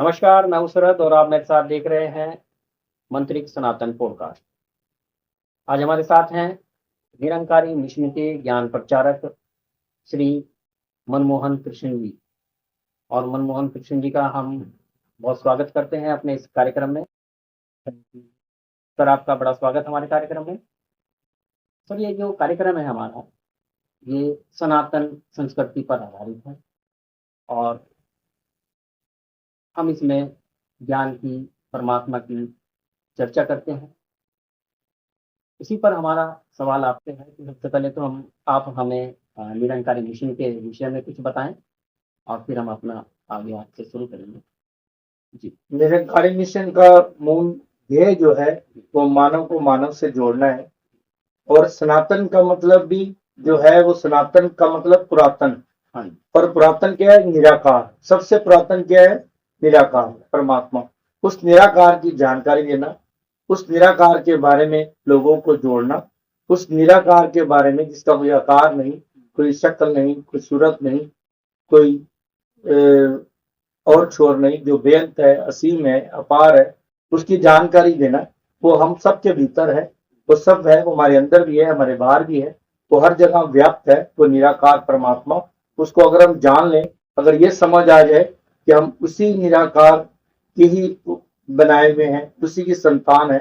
नमस्कार, मैं हूं शरद और आप मेरे साथ देख रहे हैं मंत्रिक सनातन पॉडकास्ट। आज हमारे साथ हैं निरंकारी मिशन के ज्ञान प्रचारक श्री मनमोहन कृष्ण जी। और मनमोहन कृष्ण जी का हम बहुत स्वागत करते हैं अपने इस कार्यक्रम में। सर, आपका बड़ा स्वागत हमारे कार्यक्रम में। सर, ये जो कार्यक्रम है हमारा, ये सनातन संस्कृति पर आधारित है और हम इसमें ज्ञान की, परमात्मा की चर्चा करते हैं। इसी पर हमारा सवाल आपसे है कि सबसे पहले तो आप हमें निरंकारी मिशन के विषय में कुछ बताएं और फिर हम अपना आगे आपसे शुरू करेंगे। जी। निरंकारी मिशन का मूल ध्येय जो है वो मानव को मानव से जोड़ना है। और सनातन का मतलब भी जो है वो सनातन का मतलब पुरातन। हाँ। और पुरातन क्या है? निराकार। सबसे पुरातन क्या है? निराकार, परमात्मा। उस निराकार की जानकारी देना, उस निराकार के बारे में लोगों को जोड़ना, उस निराकार के बारे में जिसका कोई आकार नहीं, कोई शक्ल नहीं, कोई सूरत नहीं, कोई और छोर नहीं, जो बेअंत है, असीम है, अपार है, उसकी जानकारी देना। वो हम सब के भीतर है, वो सब है, वो हमारे अंदर भी है, हमारे बाहर भी है, वो हर जगह व्याप्त है, वो निराकार परमात्मा। उसको अगर हम जान लें, अगर ये समझ आ जाए कि हम उसी निराकार की ही बनाए हुए हैं, उसी की संतान है,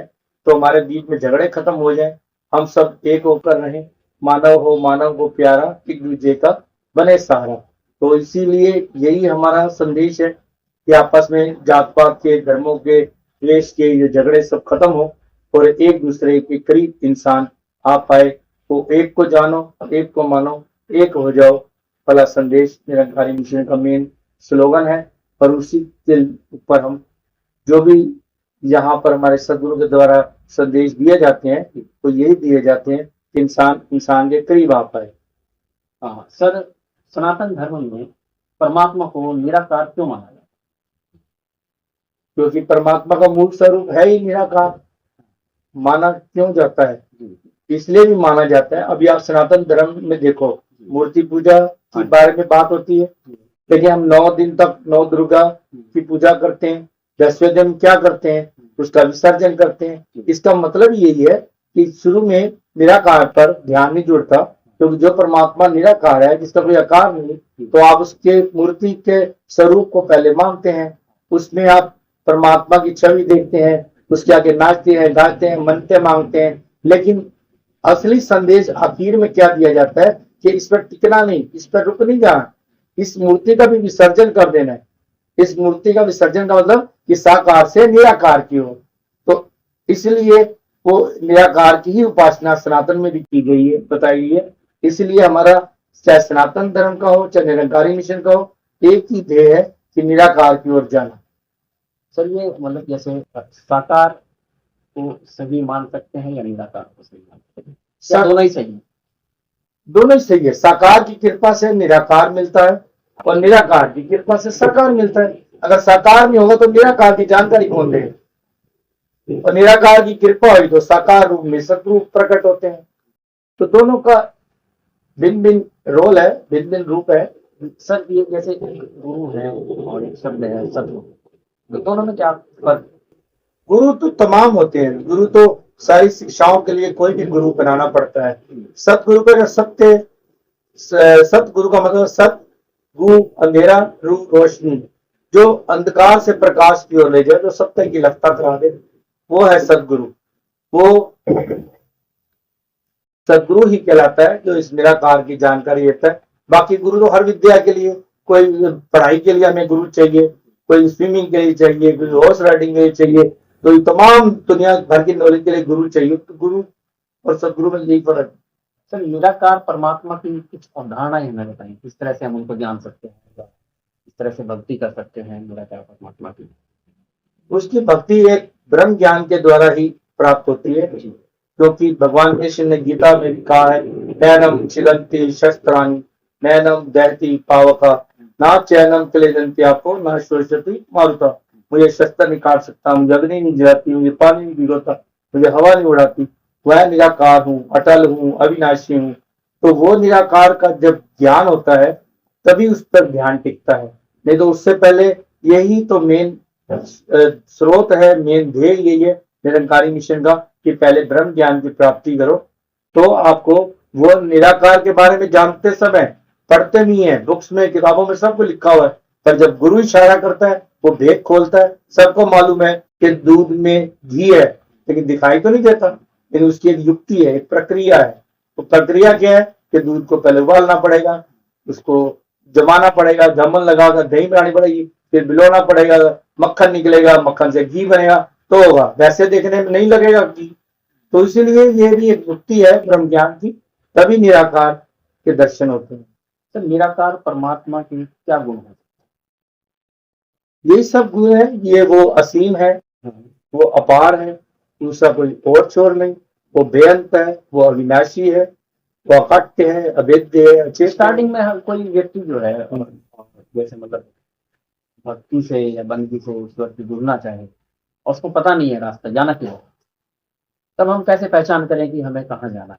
तो हमारे बीच में झगड़े खत्म हो जाए, हम सब एक होकर रहें, मानव को प्यारा, एक दूसरे का बने सहारा। तो इसीलिए यही हमारा संदेश है कि आपस में जात पात के, धर्मों के, देश के ये झगड़े सब खत्म हो और एक दूसरे के करीब इंसान आ पाए। तो एक को जानो, एक को मानो, एक हो जाओ वाला संदेश निरंकारी मिशन का मेन स्लोगन है। और उसी के ऊपर हम जो भी यहाँ पर हमारे सदगुरु के द्वारा संदेश दिए जाते हैं, तो यही दिए जाते हैं कि इंसान इंसान के करीब आ पाए। हाँ सर, सनातन धर्म में परमात्मा को निराकार क्यों माना जाता है? क्योंकि परमात्मा का मूल स्वरूप है ही निराकार। माना क्यों जाता है? इसलिए भी माना जाता है। अभी आप सनातन धर्म में देखो, मूर्ति पूजा के बारे में बात होती है, लेकिन हम 9 दिन तक 9 दुर्गा की पूजा करते हैं। 10वें दिन क्या करते हैं? उसका विसर्जन करते हैं। इसका मतलब यही है कि शुरू में निराकार पर ध्यान नहीं जुड़ता, क्योंकि जो परमात्मा निराकार है, जिसका कोई आकार नहीं, तो आप उसके मूर्ति के स्वरूप को पहले मानते हैं, उसमें आप परमात्मा की छवि देखते हैं, उसके आगे नाचते हैं, गाते हैं, मनते मांगते हैं। लेकिन असली संदेश आखिर में क्या दिया जाता है कि इस पर टिकना नहीं, इस पर रुक नहीं जाना, इस मूर्ति का भी विसर्जन कर देना है। इस मूर्ति का विसर्जन का मतलब कि साकार से निराकार की हो। तो इसलिए वो निराकार की ही उपासना सनातन में भी की गई है, बताई गई है। इसलिए हमारा चाहे सनातन धर्म का हो, चाहे निरंकारी मिशन का हो, एक ही ध्येय है कि निराकार की ओर जाना। सर, ये मतलब जैसे साकार को सही मान सकते हैं या निराकार को सही मान सकते हैं, या दोनों ही सही है? दोनों ही सही है। साकार की कृपा से निराकार मिलता है और निराकार की कृपा से साकार मिलता है। अगर साकार नहीं होगा तो निराकार की जानकारी कौन देगा? और निराकार की कृपा हुई तो साकार रूप में सतरूप प्रकट होते हैं। तो दोनों का भिन्न भिन्न रोल है, भिन्न भिन्न रूप है। सर, ये जैसे गुरु है और एक शब्द है सतगुरु, तो दोनों में क्या फर्क? गुरु तो तमाम होते हैं। गुरु तो सारी शिक्षाओं के लिए कोई भी गुरु बनाना पड़ता है। सतगुरु का सत्य, सतगुरु का मतलब सत, गु अंधेरा, रू रोशनी, जो अंधकार से प्रकाश की ओर ले जाए, जो सत्य की रफ्ता करा दे, वो है सतगुरु। वो सदगुरु ही कहलाता है जो इस निराकार की जानकारी देता है। बाकी गुरु तो हर विद्या के लिए, कोई पढ़ाई के लिए हमें गुरु चाहिए, कोई स्विमिंग के लिए चाहिए, कोई हॉर्स राइडिंग के लिए चाहिए, तो तमाम दुनिया भर की नॉलेज के लिए गुरु चाहिए। तो गुरु और सदगुरु में यही फर्क है। सर, निराकार परमात्मा की कुछ अवधारणाएं हमें बताएं, किस तरह से हम उनको जान सकते हैं, किस तरह से भक्ति कर सकते हैं निराकार परमात्मा की? उसकी भक्ति एक ब्रह्म ज्ञान के द्वारा ही प्राप्त होती है, क्योंकि भगवान कृष्ण ने गीता में भी कहा है, नैनम छिलंती शस्त्राणी, नैनम दहती पावका, ना चैनम क्लेदंती आपो, ना शोषती मारुता। मुझे शस्त्र नहीं काट सकता, मुझे अग्नि नहीं जलाती, मुझे पानी नहीं भिगोता, मुझे हवा नहीं उड़ाती। वह निराकार हूँ, अटल हूँ, अविनाशी हूँ। तो वो निराकार का जब ज्ञान होता है तभी उस पर ध्यान टिकता है, नहीं तो उससे पहले यही तो मेन स्रोत है, मेन ध्येय यही है निरंकारी मिशन का कि पहले ब्रह्म ज्ञान की प्राप्ति करो। तो आपको वो निराकार के बारे में जानते समय पढ़ते नहीं है, बुक्स में किताबों में सबको लिखा हुआ है, पर जब गुरु इशारा करता है वो भेद खोलता है। सबको मालूम है कि दूध में घी है, लेकिन दिखाई तो नहीं देता, लेकिन उसकी एक युक्ति है, एक प्रक्रिया है। तो प्रक्रिया क्या है कि दूध को पहले उबालना पड़ेगा, उसको जमाना पड़ेगा, जमन लगाकर दही बनानी पड़ेगी, फिर बिलोना पड़ेगा, मक्खन निकलेगा, मक्खन से घी बनेगा तो होगा, वैसे देखने में नहीं लगेगा घी। तो इसीलिए ये भी एक युक्ति है ब्रह्म ज्ञान की, तभी निराकार के दर्शन होते हैं। तो निराकार परमात्मा की क्या गुण है? यही सब गुण है, ये वो असीम है, वो अपार है, दूसरा कोई और छोर नहीं, वो बेअंत है, वो अविनाशी है, वो अकट्य है, अवेद्य है, अचेत है। स्टार्टिंग में हर कोई व्यक्ति जो है जैसे मतलब भक्ति से या बंदगी से ईश्वर से जुड़ना चाहे और उसको पता नहीं है रास्ता जाना क्यों, तब हम कैसे पहचान करें कि हमें कहाँ जाना है?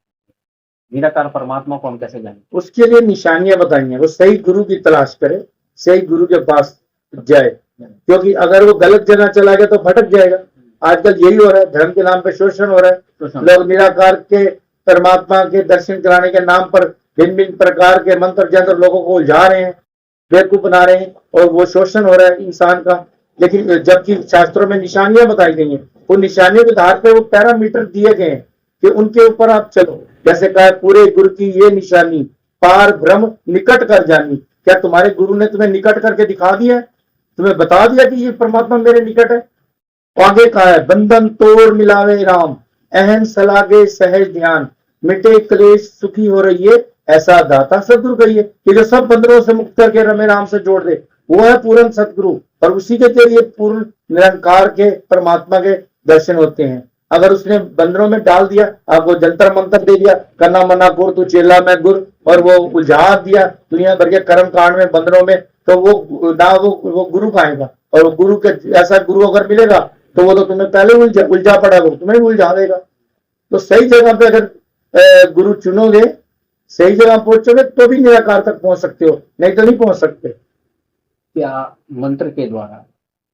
निराकार परमात्मा को हम कैसे जानें? उसके लिए निशानियां बताई हैं, वो सही गुरु की तलाश करे, सही गुरु के पास जाए, क्योंकि अगर वो गलत जगह चला गया तो भटक जाएगा। आजकल यही हो रहा है, धर्म के नाम पे शोषण हो रहा है। लोग निराकार के परमात्मा के दर्शन कराने के नाम पर भिन्न भिन्न प्रकार के मंत्र जंत्र लोगों को उलझा रहे हैं, बेवकूफ बना रहे हैं, और वो शोषण हो रहा है इंसान का। लेकिन जबकि शास्त्रों में निशानियां बताई गई हैं, वो निशानियों के आधार पर वो पैरामीटर दिए गए हैं कि उनके ऊपर आप चलो। जैसे कहा पूरे गुरु की ये निशानी, पार ब्रह्म निकट कर जानी। क्या तुम्हारे गुरु ने तुम्हें निकट करके दिखा दिया है, तुम्हें बता दिया कि ये परमात्मा मेरे निकट है? आगे कहा है बंधन तोड़ मिलावे राम, अहम सलागे सहज ध्यान, मिटे क्लेश सुखी हो रही है, ऐसा दाता सदगुरु कहिए। कि जो सब बंधनों से मुक्त करके रमे राम से जोड़ दे, वो है पूर्ण सदगुरु, और उसी के जरिए पूर्ण निरंकार के परमात्मा के दर्शन होते हैं। अगर उसने बंदरों में डाल दिया, आपको जंतर मंत्र दे दिया, करना मना गुर तू चेला मैं गुर, और वो उलझा दिया दुनिया भर के कर्म कांड में बंदरों में, तो वो ना वो गुरु पाएगा। और वो गुरु के ऐसा गुरु अगर मिलेगा तो वो तो तुम्हें पहले उलझा पड़ा, वो तुम्हें उलझा देगा। तो सही जगह पे अगर गुरु चुनोगे, सही जगह पहुंचोगे, तो भी निराकार तक पहुंच सकते हो, नहीं तो नहीं पहुंच सकते। क्या मंत्र के द्वारा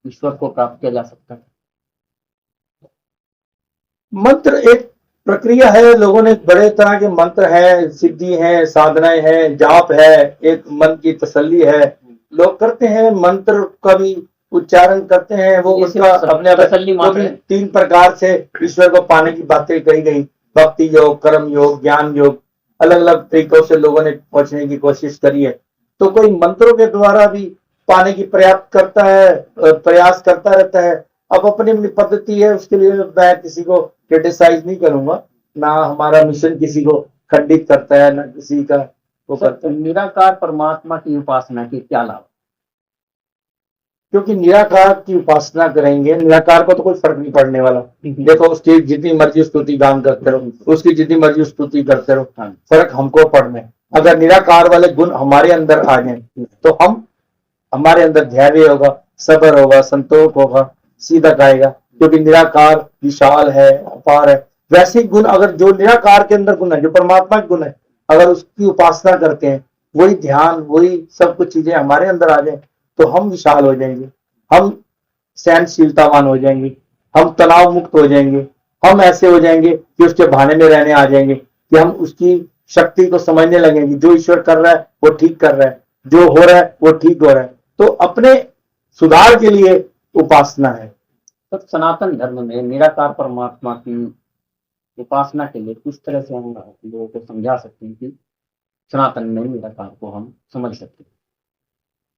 ईश्वर को प्राप्त किया जा सकता है? मंत्र एक प्रक्रिया है, लोगों ने बड़े तरह के मंत्र हैं, सिद्धि है, साधनाएं हैं, जाप है, एक मन की तसल्ली है, लोग करते हैं, मंत्र का भी उच्चारण करते हैं। वो उसका अपने अपने 3 प्रकार से ईश्वर को पाने की बातें कही गई, भक्ति योग, कर्म योग, ज्ञान योग, अलग अलग तरीकों से लोगों ने पहुंचने की कोशिश करी है। तो कोई मंत्रों के द्वारा भी पाने की प्रयास करता रहता है। अब अपनी अपनी पद्धति है, उसके लिए मैं किसी को क्रिटिसाइज नहीं करूंगा, ना हमारा मिशन किसी को खंडित करता है, ना किसी का वो करता है। निराकार परमात्मा की उपासना की क्या लाभ? क्योंकि निराकार की उपासना करेंगे, निराकार को तो कोई फर्क नहीं पड़ने वाला। देखो उसकी जितनी मर्जी स्तुति गान करते रहो, उसकी जितनी मर्जी स्तुति करते रहो, फर्क हमको पड़ना है। अगर निराकार वाले गुण हमारे अंदर आ जाए तो हमारे अंदर धैर्य होगा, सब्र होगा, संतोष होगा, सीधा आएगा, क्योंकि निराकार विशाल है, अपार है। वैसे गुण अगर जो निराकार के अंदर गुण है, जो परमात्मा के गुण है, अगर उसकी उपासना करते हैं, वही ध्यान, वही सब कुछ चीजें हमारे अंदर आ जाए, तो हम विशाल हो जाएंगे, हम सहनशीलतावान हो जाएंगे, हम तनाव मुक्त हो जाएंगे, हम ऐसे हो जाएंगे कि उसके बहाने में रहने आ जाएंगे, कि हम उसकी शक्ति को समझने लगेंगे। जो ईश्वर कर रहा है वो ठीक कर रहा है, जो हो रहा है वो ठीक हो रहा है। तो अपने सुधार के लिए उपासना है। तो सनातन धर्म में निराकार परमात्मा की उपासना के लिए किस तरह से हम लोगों को समझा सकते हैं कि सनातन में निराकार को हम समझ सकते हैं?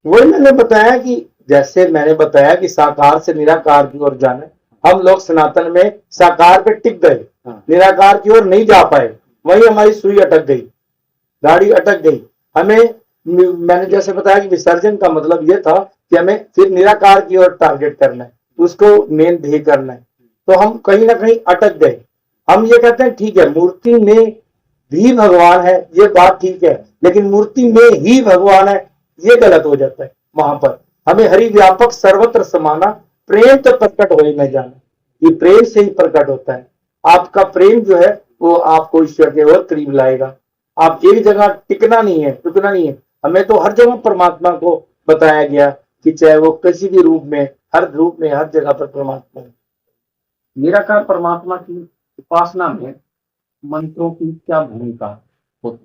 वही मैंने बताया कि जैसे मैंने बताया कि साकार से निराकार की ओर जाना, हम लोग सनातन में साकार पे टिक गए, निराकार की ओर नहीं जा पाए, वही हमारी सुई अटक गई, गाड़ी अटक गई। मैंने जैसे बताया कि विसर्जन का मतलब यह था कि हमें फिर निराकार की ओर टारगेट करना है, उसको मेन ध्येय करना है। तो हम कहीं ना कहीं अटक गए। हम ये कहते हैं ठीक है, मूर्ति में भी भगवान है, ये बात ठीक है, लेकिन मूर्ति में ही भगवान है, ये गलत हो जाता है। वहां पर हमें हरि व्यापक सर्वत्र समाना, प्रेम तो प्रकट हो ही नहीं जाना, ये प्रेम से ही प्रकट होता है। आपका प्रेम जो है वो आपको ईश्वर के ओर करीब लाएगा। आप एक जगह टिकना नहीं है, रुकना नहीं है। हमें तो हर जगह परमात्मा को बताया गया कि चाहे वो किसी भी रूप में हर रूप में, हर जगह पर परमात्मा है। निराकार परमात्मा की उपासना में मंत्रों की क्या भूमिका होती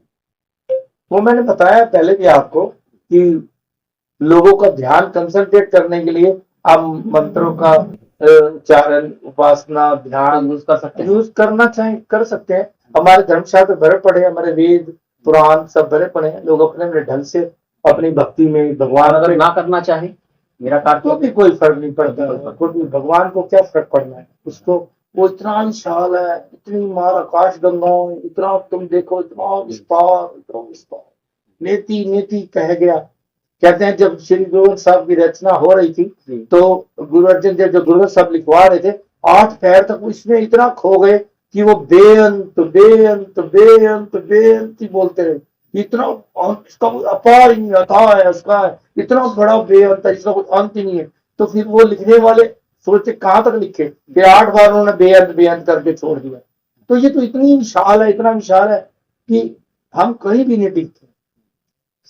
है? वो मैंने बताया पहले भी आपको कि लोगों का ध्यान कंसंट्रेट करने के लिए आप मंत्रों का उच्चारण, उपासना, ध्यान यूज कर सकते हैं। यूज करना चाहे कर सकते हैं। हमारे धर्मशास्त्र भरे पड़े हैं, हमारे वेद पुराण सब भरे पड़े हैं। लोग अपने अपने ढंग से अपनी भक्ति में भगवान और अगर पे ना करना चाहे निराकार तो भी कोई फर्क नहीं पड़ता। कोई भी भगवान को क्या फर्क पड़ना है उसको। वो इतना विशाल है, इतनी मार आकाश गंगाओं, इतना तुम देखो, इतना विस्तार, इतना विस्तार, नेति नेति कह गया। कहते हैं जब श्री गुरु ग्रंथ साहब की रचना हो रही थी तो गुरु अर्जन देव जो गुरु ग्रंथ साहब लिखवा रहे थे, 8 पैर तक इसमें इतना खो गए कि वो बेअंत बेअंत बेअंत बेअंत ही बोलते रहे। इतना इसका कोई अपार ही नहीं, अथाह है उसका, इतना बड़ा बेअंत है जिसका कोई अंत ही नहीं है। तो फिर वो लिखने वाले सोचे कहाँ तक लिखे, फिर 8 बार उन्होंने बेअंत बेअंत करके छोड़ दिया। तो ये तो इतनी विशाल है, इतना विशाल है कि हम कहीं भी नहीं टिकते।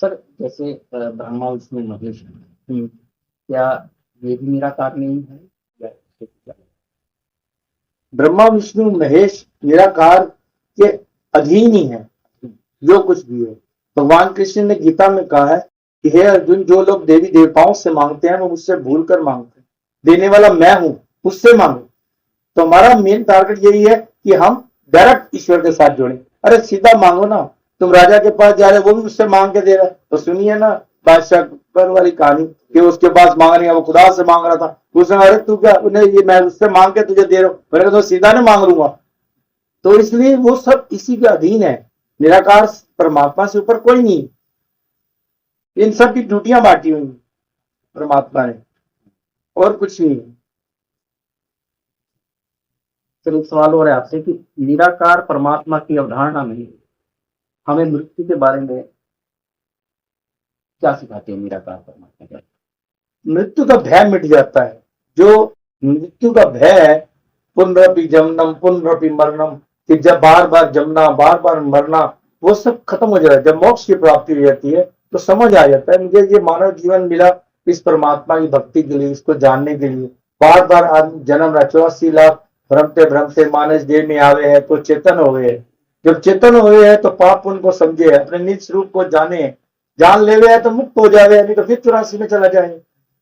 सर जैसे ब्रह्मा विष्णु महेश, क्या ये भी निराकार नहीं है या क्या? ब्रह्मा विष्णु महेश निराकार के अधीन ही है जो कुछ भी है। भगवान कृष्ण ने गीता में कहा है कि हे अर्जुन, जो लोग देवी देवताओं से मांगते हैं वो मुझसे भूल कर मांगते हैं, देने वाला मैं हूं, उससे मांगो। तो हमारा मेन टारगेट यही है कि हम डायरेक्ट ईश्वर के साथ जुड़े। अरे सीधा मांगो ना, तुम राजा के पास जा रहे हो वो भी उससे मांग के दे रहा है, तो सुनिए ना बादशाह पर वाली कहानी कि उसके पास मांग नहीं है, वो खुदा से मांग रहा था। उसने अरे तू क्या, उन्हें ये मैं उससे मांग के तुझे दे रहा हूं, मैंने कहा तो सीधा नहीं मांग लूंगा। तो इसलिए वो सब इसी के अधीन है। निराकार परमात्मा से ऊपर कोई नहीं। इन सब की ड्यूटियां बांटी हुई परमात्मा ने, और कुछ नहीं। फिर एक सवाल हो रहा है आपसे कि निराकार परमात्मा की अवधारणा में हमें मृत्यु के बारे में क्या सिखाती है निराकार परमात्मा? मृत्यु का भय मिट जाता है। जो मृत्यु का भय है, पुनरपि जमनम पुनरपि मरणम, कि जब बार बार जमना बार बार मरना, वो सब खत्म हो जाता है। जब मोक्ष की प्राप्ति हो जाती है तो समझ आ जाता है मुझे ये मानव जीवन मिला इस परमात्मा की भक्ति के लिए, इसको जानने के लिए। बार बार आदमी जन्म रहा, 84 लाख भ्रमते भ्रमते मानस देह में आवे है तो चेतन हो गए। जब चेतन हुए हैं तो पाप उनको समझे, अपने निज स्वरूप को जाने, जान ले गया तो मुक्त हो जाए, नहीं तो फिर 84 में चला जाए।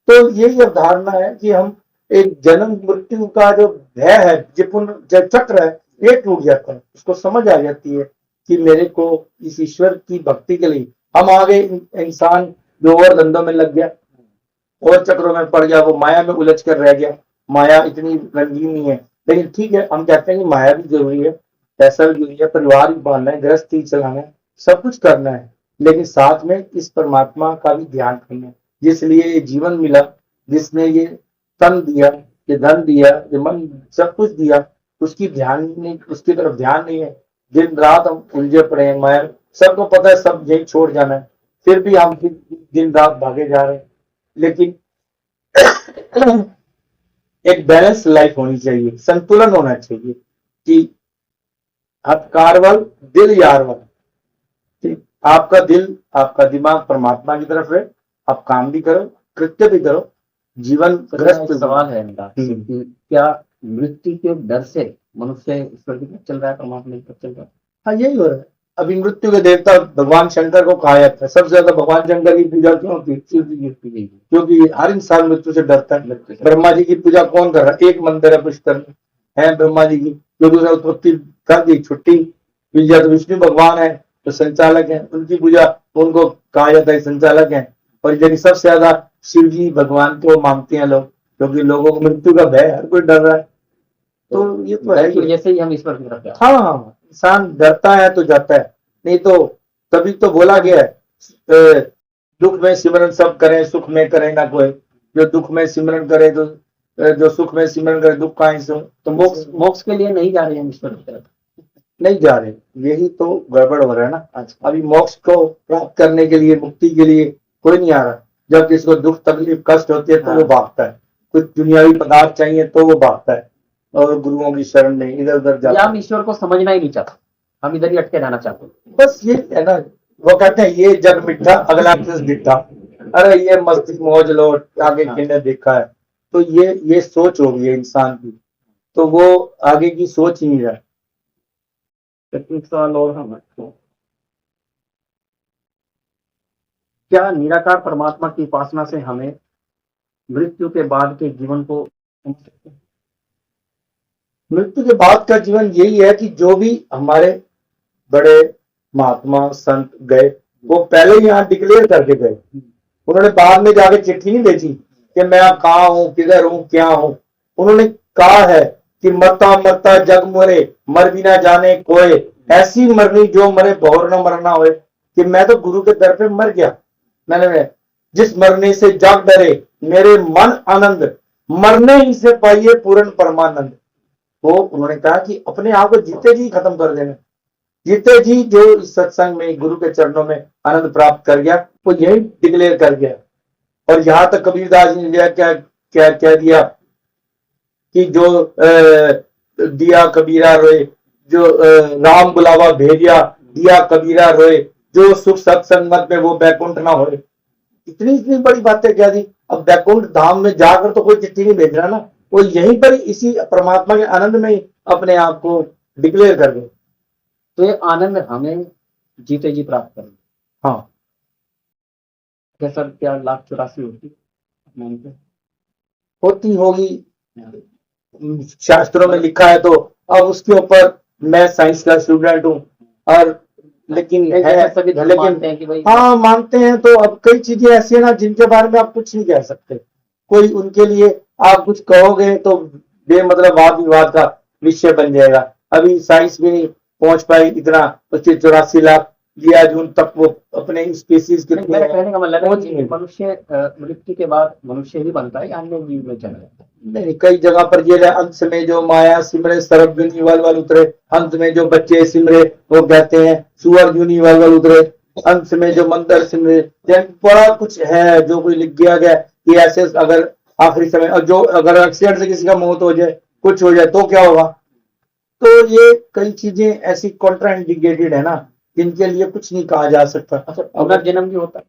तो यही अवधारणा है कि हम एक जन्म मृत्यु का जो भय है, जो चक्र है, ये टूट जाता है। उसको समझ आ जाती है कि मेरे को इस ईश्वर की भक्ति के लिए, हम आगे इंसान जो और धंधों में लग गया और चक्रों में पड़ गया, वो माया में उलझ कर रह गया। माया इतनी रंगीन नहीं है, लेकिन ठीक है हम कहते हैं कि माया भी जरूरी है, पैसा भी जरूरी है, परिवार भी पालना है, गृहस्थी चलाना है, सब कुछ करना है, लेकिन साथ में इस परमात्मा का भी ध्यान करना है जिसलिए ये जीवन मिला, जिसने ये तन दिया, ये धन दिया, ये मन, सब कुछ दिया, उसकी ध्यान नहीं, उसकी तरफ ध्यान नहीं है। दिन रात हम उलझे पड़े हैं माया। सबको पता है सब यही छोड़ जाना है, फिर भी हम दिन रात भागे जा रहे हैं। लेकिन एक बैलेंस लाइफ होनी चाहिए, संतुलन होना चाहिए कि आप कारवल दिल यारवल, ठीक, आपका दिल आपका दिमाग परमात्मा की तरफ है, आप काम भी करो, कृत्य भी करो, जीवन ग्रस्त। सवाल है इनका कि क्या मृत्यु के डर से मनुष्य ईश्वर की तरफ चल रहा है, परमात्मा की तरफ चल रहा है? हाँ यही हो रहा है। अभी मृत्यु के देवता भगवान शंकर को कहा जाता है, सबसे ज्यादा भगवान शंकर की पूजा क्यों होती है? शिव जी की पूजा, क्योंकि हर इंसान मृत्यु से डरता है। ब्रह्मा जी की पूजा कौन कर रहा है? एक मंदिर है पुष्कर में, है ब्रह्मा जी की, क्योंकि उसने उत्पत्ति कर दी, छुट्टी मिल जाए। तो विष्णु भगवान है तो संचालक है, उनकी पूजा उनको कहा जाता है संचालक है। और यदि सबसे ज्यादा शिव जी भगवान को मानते हैं लोग, क्योंकि लोगों को मृत्यु का भय, हर कोई डर रहा है। तो ये तो है, जैसे ही हम ईश्वर की तरफ जाते हैं। हाँ, इंसान डरता है तो जाता है, नहीं तो तभी तो बोला गया है दुख में सिमरन सब करें, सुख में करे ना कोई। जो दुख में सिमरन करे तो जो सुख में सिमरन करे दुख कहाँ से हो। तो मोक्ष के लिए नहीं जा रहे हैं ईश्वर की तरफ, नहीं जा रहे, यही तो गड़बड़ हो रहा है ना। अभी मोक्ष को प्राप्त करने के लिए, मुक्ति के लिए कोई नहीं आ रहा। जब किसी को दुख तकलीफ कष्ट होती है तो वो भागता है, कुछ दुनियावी पदार्थ चाहिए तो वो भागता है और गुरुओं की शरण में इधर उधर जाता है। हम ईश्वर को समझना ही नहीं चाहते, हम इधर ही अटके रहना चाहते हैं। बस ये है ना, वो कहते हैं ये जग मिठा अगला किस दिखा। अरे ये मस्ती मौज लो, आगे किन्ने देखा है। तो ये सोच हो गई है इंसान की, तो वो आगे की सोच ही नहीं रहा। एक सवाल और हम क्या निराकार परमात्मा की उपासना से हमें मृत्यु के बाद के जीवन को समझ सकते हैं? मृत्यु के बाद का जीवन यही है कि जो भी हमारे बड़े महात्मा संत गए, वो पहले ही यहाँ डिक्लेयर करके गए। उन्होंने बाद में जाके चिट्ठी नहीं भेजी कि मैं अब कहाँ हूँ, किधर हूँ, क्या हूँ। उन्होंने कहा है कि मरता मरता जग मरे, मर भी ना जाने कोई, ऐसी मरनी जो मरे बहुर न मरना होए। कि मैं तो गुरु के दर पे मर गया, मैंने जिस मरने से जग डरे मेरे मन आनंद, मरने ही से पाइए पूर्ण परमानंद। वो उन्होंने कहा कि अपने आप को जीते जी खत्म कर देना। जीते जी जो इस सत्संग में गुरु के चरणों में आनंद प्राप्त कर गया, वो यही डिक्लेयर कर गया। और यहां तक कबीरदास जी ने क्या क्या कह दिया कि जो दिया कबीरा रोए, जो राम बुलावा भेजिया दिया कबीरा रोए, जो सुख सत्संगत में वो बैकुंठ ना होए। इतनी इतनी बड़ी बातें कह दी। अब बैकुंठ धाम में जाकर तो कोई चिट्ठी नहीं भेज रहा ना, वो यहीं पर इसी परमात्मा के आनंद में ही अपने आप को डिक्लेयर कर गए। तो ये आनंद हमें जीते जी प्राप्त करें। हाँ, सर क्या 1,84,000 होती होती होगी, शास्त्रों में लिखा है। तो अब उसके ऊपर मैं साइंस का स्टूडेंट हूँ, और लेकिन है सभी धर्म लेकिन मानते हैं कि भाई हाँ मानते हैं। तो अब कई चीजें ऐसी है ना जिनके बारे में आप कुछ नहीं कह सकते। कोई उनके लिए आप कुछ कहोगे तो बेमतलब वाद विवाद का विषय बन जाएगा। अभी साइंस भी नहीं पहुंच पाई इतना, 84 लाख लिया जून तक वो अपने स्पीसीज के मेरा कहने का मतलब है पहुंच कि नहीं। मनुष्य मृत्यु के बाद मनुष्य ही बनता है या अन्य जीव में चला जाता है? नहीं, कई जगह पर ये है, अंत में जो माया सिमरे सरब जुनी वल वल उतरे। अंत में जो बच्चे सिमरे वो कहते हैं सुअर जुनी वल वल उतरे। अंत में जो मंदिर सिमरे, बड़ा कुछ है जो कोई लिख दिया गया कि ऐसे अगर आखिरी समय, और जो अगर एक्सीडेंट से किसी का मौत हो जाए, कुछ हो जाए तो क्या होगा। तो ये कई चीजें ऐसी कॉन्ट्रा इंडिकेटेड है ना, जिनके लिए कुछ नहीं कहा जा सकता। अच्छा, पुनर्जन्म भी होता है?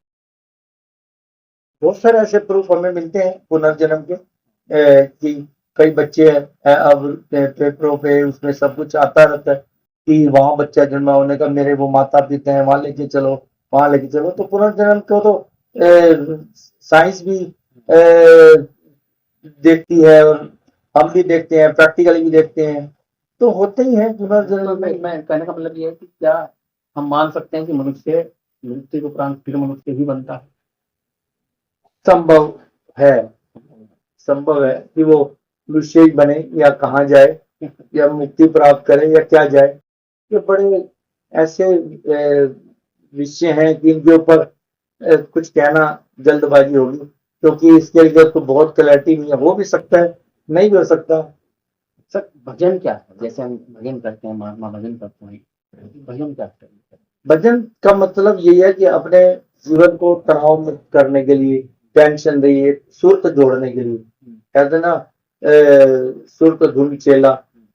बहुत सारे ऐसे प्रूफ हमें मिलते हैं पुनर्जन्म के, कि कई बच्चे अब पेपरों पे उसमें सब कुछ आता रहता है कि वहां बच्चा जन्मा होने का, मेरे वो माता पिता हैं, वहां लेके चलो, वहां लेके चलो। तो पुनर्जन्म को तो साइंस भी देखती है, और हम भी देखते हैं, प्रैक्टिकली भी देखते हैं। तो होते ही है पुनर्जन्म में। मैं कहने का मतलब ये है कि क्या हम मान सकते हैं कि मनुष्य मृत्यु के उपरांत फिर मनुष्य ही बनता है? संभव है, संभव है कि वो मनुष्य बने या कहाँ जाए, या मुक्ति प्राप्त करे या क्या जाए। ये बड़े ऐसे विषय हैं जिनके ऊपर कुछ कहना जल्दबाजी होगी, क्योंकि इसके लिए तो बहुत क्लैरिटी नहीं है। हो भी सकता है, नहीं भी हो सकता। सर भजन क्या है? जैसे हम भजन करते हैं, महात्मा भजन करते हैं, भजन क्या है? भजन का मतलब यही है कि अपने जीवन को तनाव मुक्त करने के लिए, टेंशन रही है, सुर्त जोड़ने के लिए। कहते ना सुर्त धुन चेला,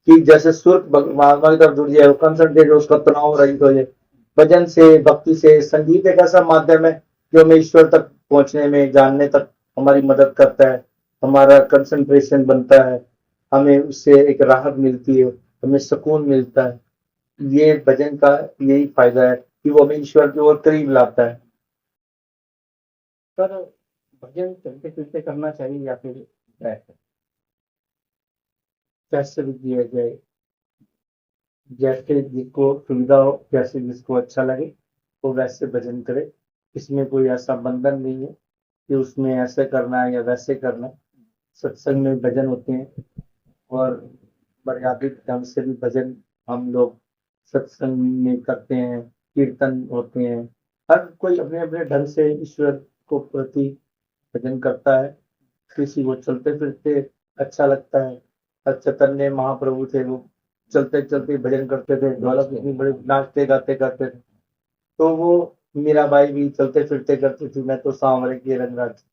कि जैसे सुर्त महात्मा की तरफ जुड़ जाए, कंसंट्रेट हो, उसका तनाव रहित हो जाए। भजन से, भक्ति से, संगीत एक ऐसा माध्यम है जो हमें ईश्वर तक पहुंचने में, जानने तक हमारी मदद करता है। हमारा कंसंट्रेशन बनता है, हमें उससे एक राहत मिलती है, हमें सुकून मिलता है। ये भजन का यही फायदा है कि वो हमें ईश्वर की ओर करीब लाता है। सर भजन चलते फिरते करना चाहिए या फिर कैसे भी किया जाए, जैसे जिसको सुविधा हो, जैसे जिसको अच्छा लगे वो वैसे भजन करे। इसमें कोई ऐसा बंधन नहीं है कि उसमें ऐसे करना है या वैसे करना है। सत्संग में भजन होते हैं, और मर्यादित ढंग से भी भजन हम लोग सत्संग में करते हैं, कीर्तन होते हैं। हर कोई अपने अपने ढंग से ईश्वर को प्रति भजन करता है। किसी को चलते फिरते अच्छा लगता है। चैतन्य महाप्रभु थे, वो चलते चलते भजन करते थे, ढोलक इतनी बड़ी नाचते गाते करते थे। तो वो मीराबाई भी चलते फिरते करती थी, मैं तो सांवरे की रंगराज।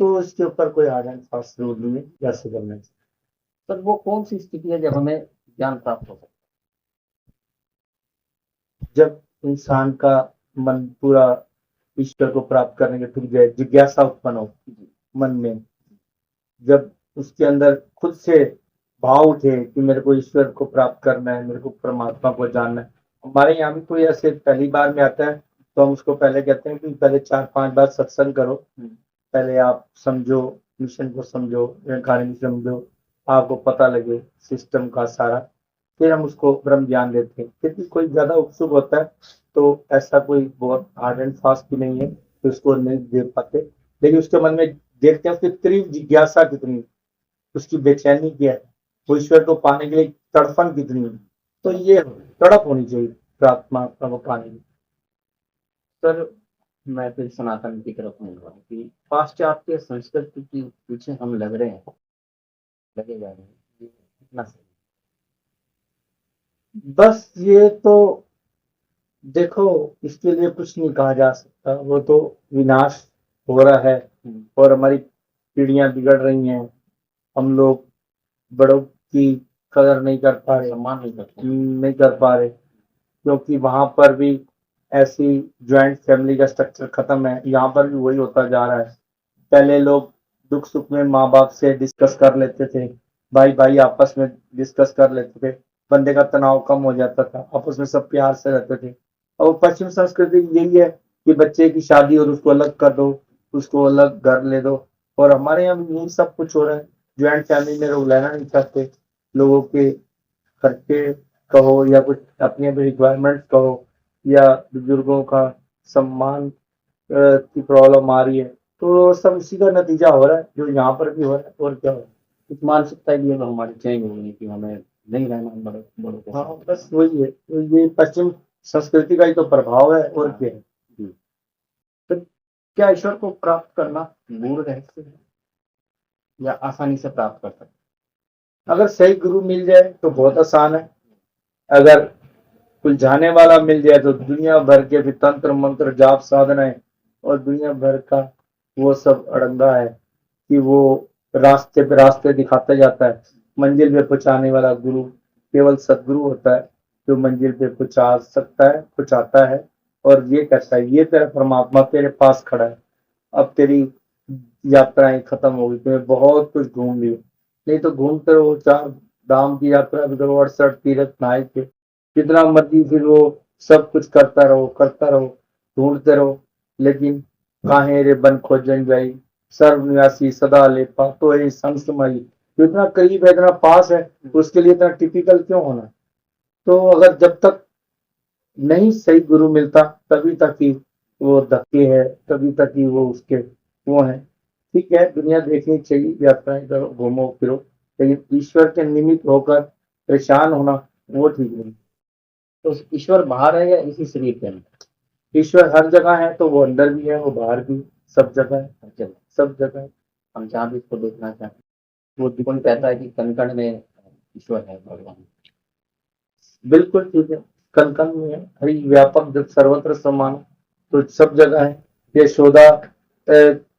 तो इसके ऊपर कोई हार्ड एंड फास्ट रूल नहीं है, कैसे करना चाहिए। सर वो कौन सी स्थिति है जब हमें ज्ञान प्राप्त हो सकता जब इंसान का मन पूरा ईश्वर को प्राप्त करने के ठुक जाए, जिज्ञासा उत्पन्न हो मन में, जब उसके अंदर खुद से भाव उठे कि मेरे को ईश्वर को प्राप्त करना है, मेरे को परमात्मा को जानना है। हमारे यहाँ भी कोई ऐसे पहली बार में आता है तो हम उसको पहले कहते हैं कि पहले 4-5 बार सत्संग करो, पहले आप समझो, मिशन को समझो, निरंकारी समझो, आपको पता लगे सिस्टम का सारा, फिर हम उसको ब्रह्म ज्ञान देते हैं। क्योंकि कोई ज्यादा उत्सुक होता है तो ऐसा कोई बहुत हार्ड एंड फास्ट भी नहीं है तो उसको नहीं दे पाते, लेकिन उसके मन में देखते हैं उसकी तीव्र जिज्ञासा कितनी है, उसकी बेचैनी क्या है, वो ईश्वर को पाने के लिए तड़फन कितनी है। तो ये तड़प होनी चाहिए प्रार्थना को पाने की। सर मैं फिर सनातन की तरफ आऊंगा कि पाश्चात्य संस्कृति के पीछे हम लग रहे हैं, लगे जा रहे हैं, ये कितना सही? बस ये तो देखो, इसके लिए कुछ नहीं कहा जा सकता, वो तो विनाश हो रहा है और हमारी पीढ़ियां बिगड़ रही हैं। हम लोग बड़ों की कदर नहीं कर पा रहे, सम्मान नहीं कर पा रहे, क्योंकि वहां पर भी ऐसी ज्वाइंट फैमिली का स्ट्रक्चर खत्म है, यहाँ पर भी वही होता जा रहा है। पहले लोग दुख सुख में माँ बाप से डिस्कस कर लेते थे, भाई भाई आपस में डिस्कस कर लेते थे, बंदे का तनाव कम हो जाता था, आपस में सब प्यार से रहते थे। और पश्चिम संस्कृति यही है कि बच्चे की शादी और उसको अलग कर दो, उसको अलग घर ले दो, और हमारे यहाँ भी यही सब कुछ हो रहा है। ज्वाइंट फैमिली में लोग रहना नहीं चाहते, लोगों के खर्चे कहो या कुछ अपनी अपनी रिक्वायरमेंट कहो या बुजुर्गों का सम्मान की प्रॉब्लम आ रही है, तो सब उसी का नतीजा हो रहा है जो यहाँ पर भी हो रहा है। और क्या हो रहा है, इस मानसिकता लिए तो हमारी चेंज हो गई कि हमें नहीं रहना बड़े बड़ों के हाँ साथ। बस वही है, तो ये पश्चिम संस्कृति का ही तो प्रभाव है और क्या है। जी। तो क्या ईश्वर को प्राप्त करना गूढ़ रहस्य है या आसानी से प्राप्त कर सकते? अगर सही गुरु मिल जाए तो बहुत आसान है, अगर उलझाने वाला मिल जाए तो दुनिया भर के भी तंत्र मंत्र जाप साधनाएं और दुनिया भर का वो सब अड़ंगा है कि वो रास्ते पे रास्ते दिखाता जाता है। मंजिल पे पहुंचाने वाला गुरु केवल सदगुरु होता है जो मंजिल पे पहुंचा सकता है, पहुंचाता है और ये कहता है ये तेरा परमात्मा तेरे पास खड़ा है, अब तेरी यात्राएं खत्म हो गई, तुम्हें बहुत कुछ घूम लियो, नहीं तो घूमते रहो, 4 धाम की यात्रा भी करो, 68 तीर्थ नहाए के, जितना मर्जी फिर वो सब कुछ करता रहो, ढूंढते रहो, लेकिन काहे रे बन खोजन जाई, सर्वनिवासी सदा लेपा तो ये संग समाई। जो इतना करीब है, इतना पास है, उसके लिए इतना टिपिकल क्यों होना। तो अगर जब तक नहीं सही गुरु मिलता तभी तक ही वो धक्के है, तभी तक ही वो उसके वो है। ठीक है, दुनिया देखनी चाहिए, यात्राएं करो, घूमो फिरो, लेकिन ईश्वर के निमित्त होकर परेशान होना वो ठीक नहीं। तो ईश्वर बाहर है या इसी शरीर के अंदर? ईश्वर हर जगह है, तो वो अंदर भी है, वो बाहर भी, सब जगह है, हर जगह। सब जगह है। हम जहाँ भी इसको देखना चाहते हैं, वो कौन कहता है कि कण कण में ईश्वर है, भगवान। बिल्कुल ठीक है, कण कण में है, हरि व्यापक जब सर्वत्र समान, तो सब जगह है। यशोदा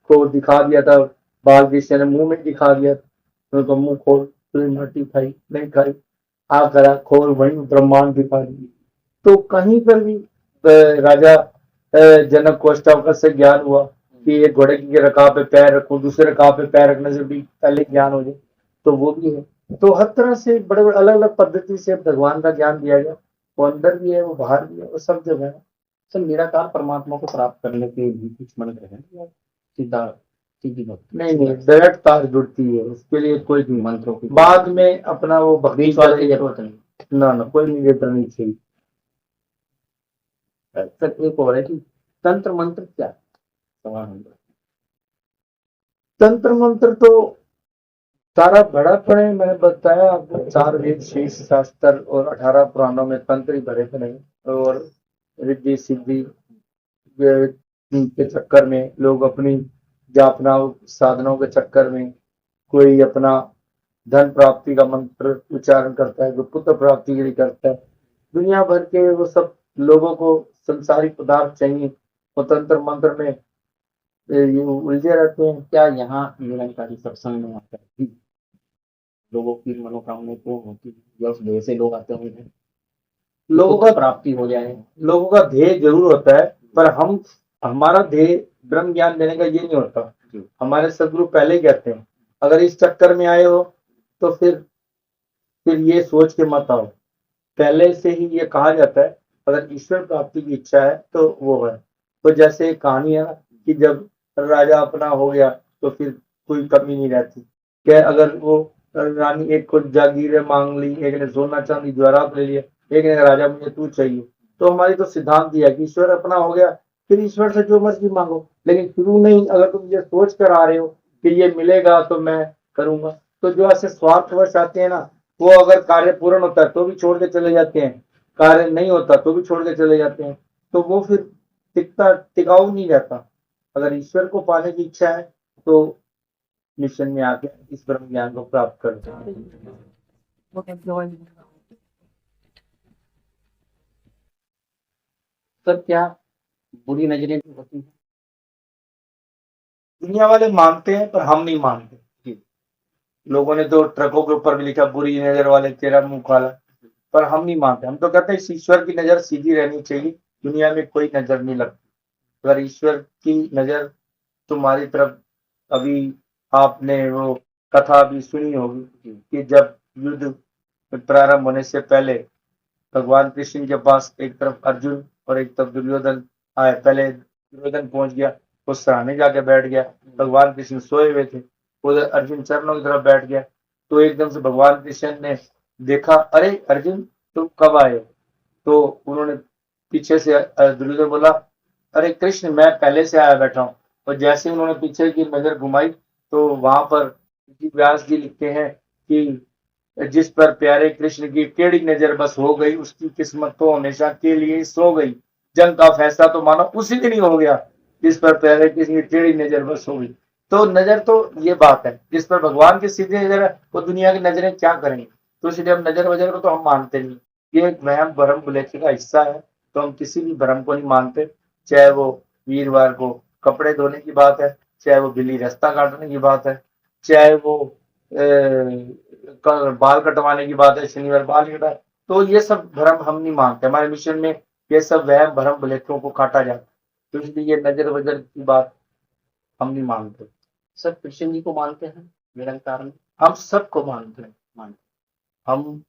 को दिखा दिया था बाल कृष्ण ने, मुंह में दिखा दिया था, तो मुंह खोल, तुझे रोटी खाई नहीं खाई, आ करा खोल, वही ब्रह्मांड दिखा दी। तो कहीं पर भी राजा जनक को अष्टावक्र से ज्ञान हुआ कि एक घोड़े की रकाब पे पैर रखो, दूसरे रकाब पे पैर रखने से भी पहले ज्ञान हो जाए, तो वो भी है। तो हर तरह से बड़े बड़े अलग अलग पद्धति से भगवान का ज्ञान दिया गया, वो अंदर भी है, वो बाहर भी है, वो सब जगह है। सर निराकार परमात्मा को प्राप्त करने के भी कुछ मंत्र हैं या सीधा सीधी भक्ति? नहीं, डायरेक्ट तार जुड़ती है, उसके लिए कोई भी मंत्रों की बाद में अपना वो भक्ति बीच वाले की जरूरत नहीं। ना कोई निवेदन नहीं चाहिए। सर एक और है कि तंत्र मंत्र क्या है? सवाल हम तंत्र मंत्र तो सारा भरा पड़े, मैंने बताया आपको, 4 वेद, 6 शास्त्र और 18 पुराणों में तंत्र ही भरे पड़े, और रिद्धि सिद्धि के चक्कर में लोग अपनी जापना साधनों के चक्कर में कोई अपना धन प्राप्ति का मंत्र उच्चारण करता है, कोई पुत्र प्राप्ति के लिए करता है, दुनिया भर के वो सब लोगों को संसारिक पदार्थ चाहिए, वो तंत्र मंत्र में ये उलझे रहते हैं। क्या यहाँ निरंकारी सत्संग में आता है लोगों की मनोकामना पूर्ण होती है या उस ध्येय से लोग आते होंगे, लोगों का प्राप्ति हो जाए? लोगों का ध्येय जरूर होता है, पर हमारा ध्येय ब्रह्म ज्ञान देने का ये नहीं होता। हमारे सदगुरु पहले ही कहते हैं अगर इस चक्कर में आए हो तो फिर ये सोच के मत आओ। पहले से ही ये कहा जाता है अगर ईश्वर प्राप्ति की इच्छा है तो वो है। तो जैसे एक कहानी है ना कि जब राजा अपना हो गया तो फिर कोई कमी नहीं रहती। क्या अगर वो रानी एक को जागीरें मांग ली, एक ने सोना चांदी जवाहरात ले लिया, एक ने राजा मुझे तू चाहिए, तो हमारी तो सिद्धांत दिया कि ईश्वर अपना हो गया फिर ईश्वर से जो मर्जी मांगो, लेकिन शुरू नहीं अगर तुम ये सोच कर आ रहे हो कि ये मिलेगा तो मैं करूंगा, तो जो ऐसे स्वार्थवश आते हैं ना, वो अगर कार्य पूर्ण होता है तो भी छोड़ के चले जाते हैं, कार्य नहीं होता तो भी छोड़ के चले जाते हैं, तो वो फिर टिकाऊ नहीं रहता। अगर ईश्वर को पाने की इच्छा है तो मिशन में आके इस ब्रह्म ज्ञान को प्राप्त कर। सर क्या बुरी नजरें भी होती हैं? दुनिया वाले मानते हैं पर हम नहीं मानते। लोगों ने तो ट्रकों के ऊपर भी लिखा बुरी नजर वाले तेरा मुंह काला, पर हम नहीं मानते। हम तो कहते हैं इस ईश्वर की नजर सीधी रहनी चाहिए, दुनिया में कोई नजर नहीं लगती। अगर ईश्वर की नजर तुम्हारी तरफ, अभी आपने वो कथा भी सुनी होगी कि जब युद्ध प्रारंभ होने से पहले भगवान कृष्ण के पास एक तरफ अर्जुन और एक तरफ दुर्योधन आए। पहले दुर्योधन पहुंच गया, वो सराहने जाके बैठ गया, भगवान कृष्ण सोए हुए थे, उधर अर्जुन चरणों की तरफ बैठ गया। तो एकदम से भगवान कृष्ण ने देखा, अरे अर्जुन तुम कब आए? तो उन्होंने पीछे से दुर्योधन बोला, अरे कृष्ण मैं पहले से आया बैठा हूँ। और जैसे उन्होंने पीछे की नजर घुमाई तो वहां पर व्यास जी लिखते हैं कि जिस पर प्यारे कृष्ण की टेढ़ी नजर बस हो गई, उसकी किस्मत तो हमेशा के लिए सो गई। जंग का फैसला तो मानो उसी दिन ही हो गया जिस पर प्यारे कृष्ण की टेढ़ी नजर बस हो गई। तो नजर तो ये बात है, जिस पर भगवान की सीधी नजर है वो दुनिया की नजरें क्या करेंगे। तो इसलिए हम नजर वजर को तो हम मानते नहीं, ये एक वहम भरम बुलेखे का हिस्सा है। तो हम किसी भी भरम को नहीं मानते, चाहे वो वीरवार को कपड़े धोने की बात है, चाहे वो बिल्ली रास्ता काटने की बात है, चाहे वो बाल कटवाने की बात है, शनिवार बाल कटा, तो ये सब भरम हम नहीं मानते। हमारे मिशन में ये सब वहम भरम बुलेखों को काटा जाता है, तो इसलिए ये नजर वजर की बात हम नहीं मानते। सर कृष्ण जी को मानते हैं निरंकार में? हम सबको मानते हैं। हम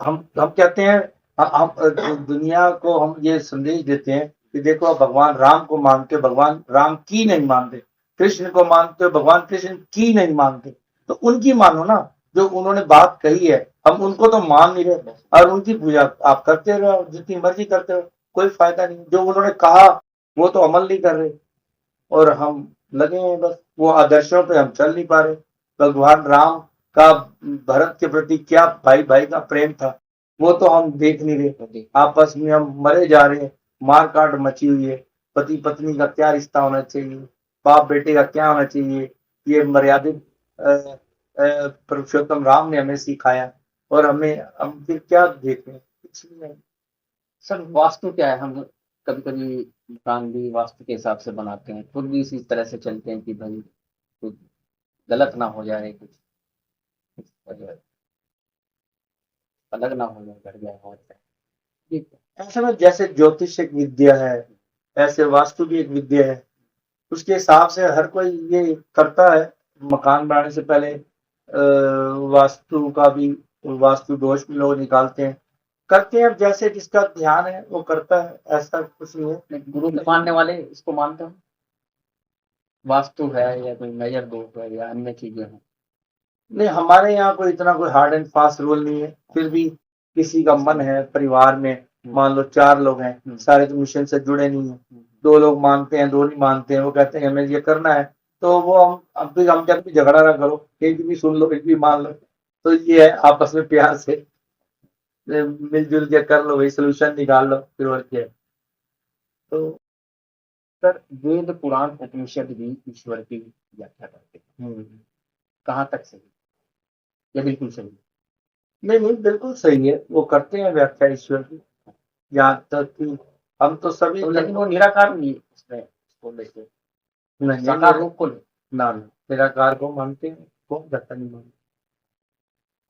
हम कहते हैं, हम दुनिया को हम ये संदेश देते हैं कि देखो भगवान राम को मानते हो, भगवान राम की नहीं मानते, कृष्ण को मानते हो, भगवान कृष्ण की नहीं मानते, तो उनकी मानो ना, जो उन्होंने बात कही है। हम उनको तो मान नहीं रहे और उनकी पूजा आप करते रहो जितनी मर्जी करते रहो, कोई फायदा नहीं। जो उन्होंने कहा वो तो अमल नहीं कर रहे और हम लगे हैं बस वो आदर्शों पे हम चल नहीं पा रहे। भगवान राम का भरत के प्रति क्या भाई भाई का प्रेम था वो तो हम देख नहीं रहे, आपस में हम मरे जा रहे हैं, मार काट मची हुई है। पति पत्नी का क्या रिश्ता होना चाहिए, बाप बेटे का क्या होना चाहिए, ये मर्यादित पुरुषोत्तम राम ने हमें सिखाया और हम फिर क्या देख रहे हैं, कुछ नहीं। सर वास्तु क्या है? हम कभी कभी मकान भी वास्तु के हिसाब से बनाते हैं, खुद भी इसी तरह से चलते हैं कि भाई कुछ गलत ना हो जाए, कुछ अलग ना हो जाए, बढ़ जाए और ऐसे में जैसे ज्योतिष एक विद्या है, ऐसे वास्तु भी एक विद्या है। उसके हिसाब से हर कोई ये करता है। मकान बनाने से पहले वास्तु का भी, वास्तु दोष भी लोग निकालते हैं, करते हैं। जैसे जिसका ध्यान है वो करता है, ऐसा कुछ नहीं है। गुरु मानने वाले इसको मानते हैं वास्तु है या कोई मेजर दोष है या अन्य चीजें हैं? नहीं, हमारे यहाँ कोई इतना कोई हार्ड एंड फास्ट रूल नहीं है। फिर भी किसी का मन है परिवार में, मान लो 4 लोग हैं, सारे तो मिशन से जुड़े नहीं है, 2 लोग मानते हैं 2 नहीं मानते हैं, वो कहते हैं हमें ये करना है, तो वो हम जब भी झगड़ा ना करो, एक भी सुन लो एक भी मान लो, तो ये है आपस में प्यार से मिलजुल के कर लो, भाई सोल्यूशन निकाल लो, फिर और क्या है। तो सर वेद पुराण उपनिषद भी ईश्वर की व्याख्या करते हैं, कहाँ तक सही? ये बिल्कुल सही? नहीं बिल्कुल सही है, वो करते हैं व्याख्या ईश्वर की, यहाँ तक कि हम तो सभी तो लेकिन वो निराकार नहीं है इसमें, इसको लेके साकार रूप को ना निराकार को मानते हैं, कौन जाता नहीं मानते।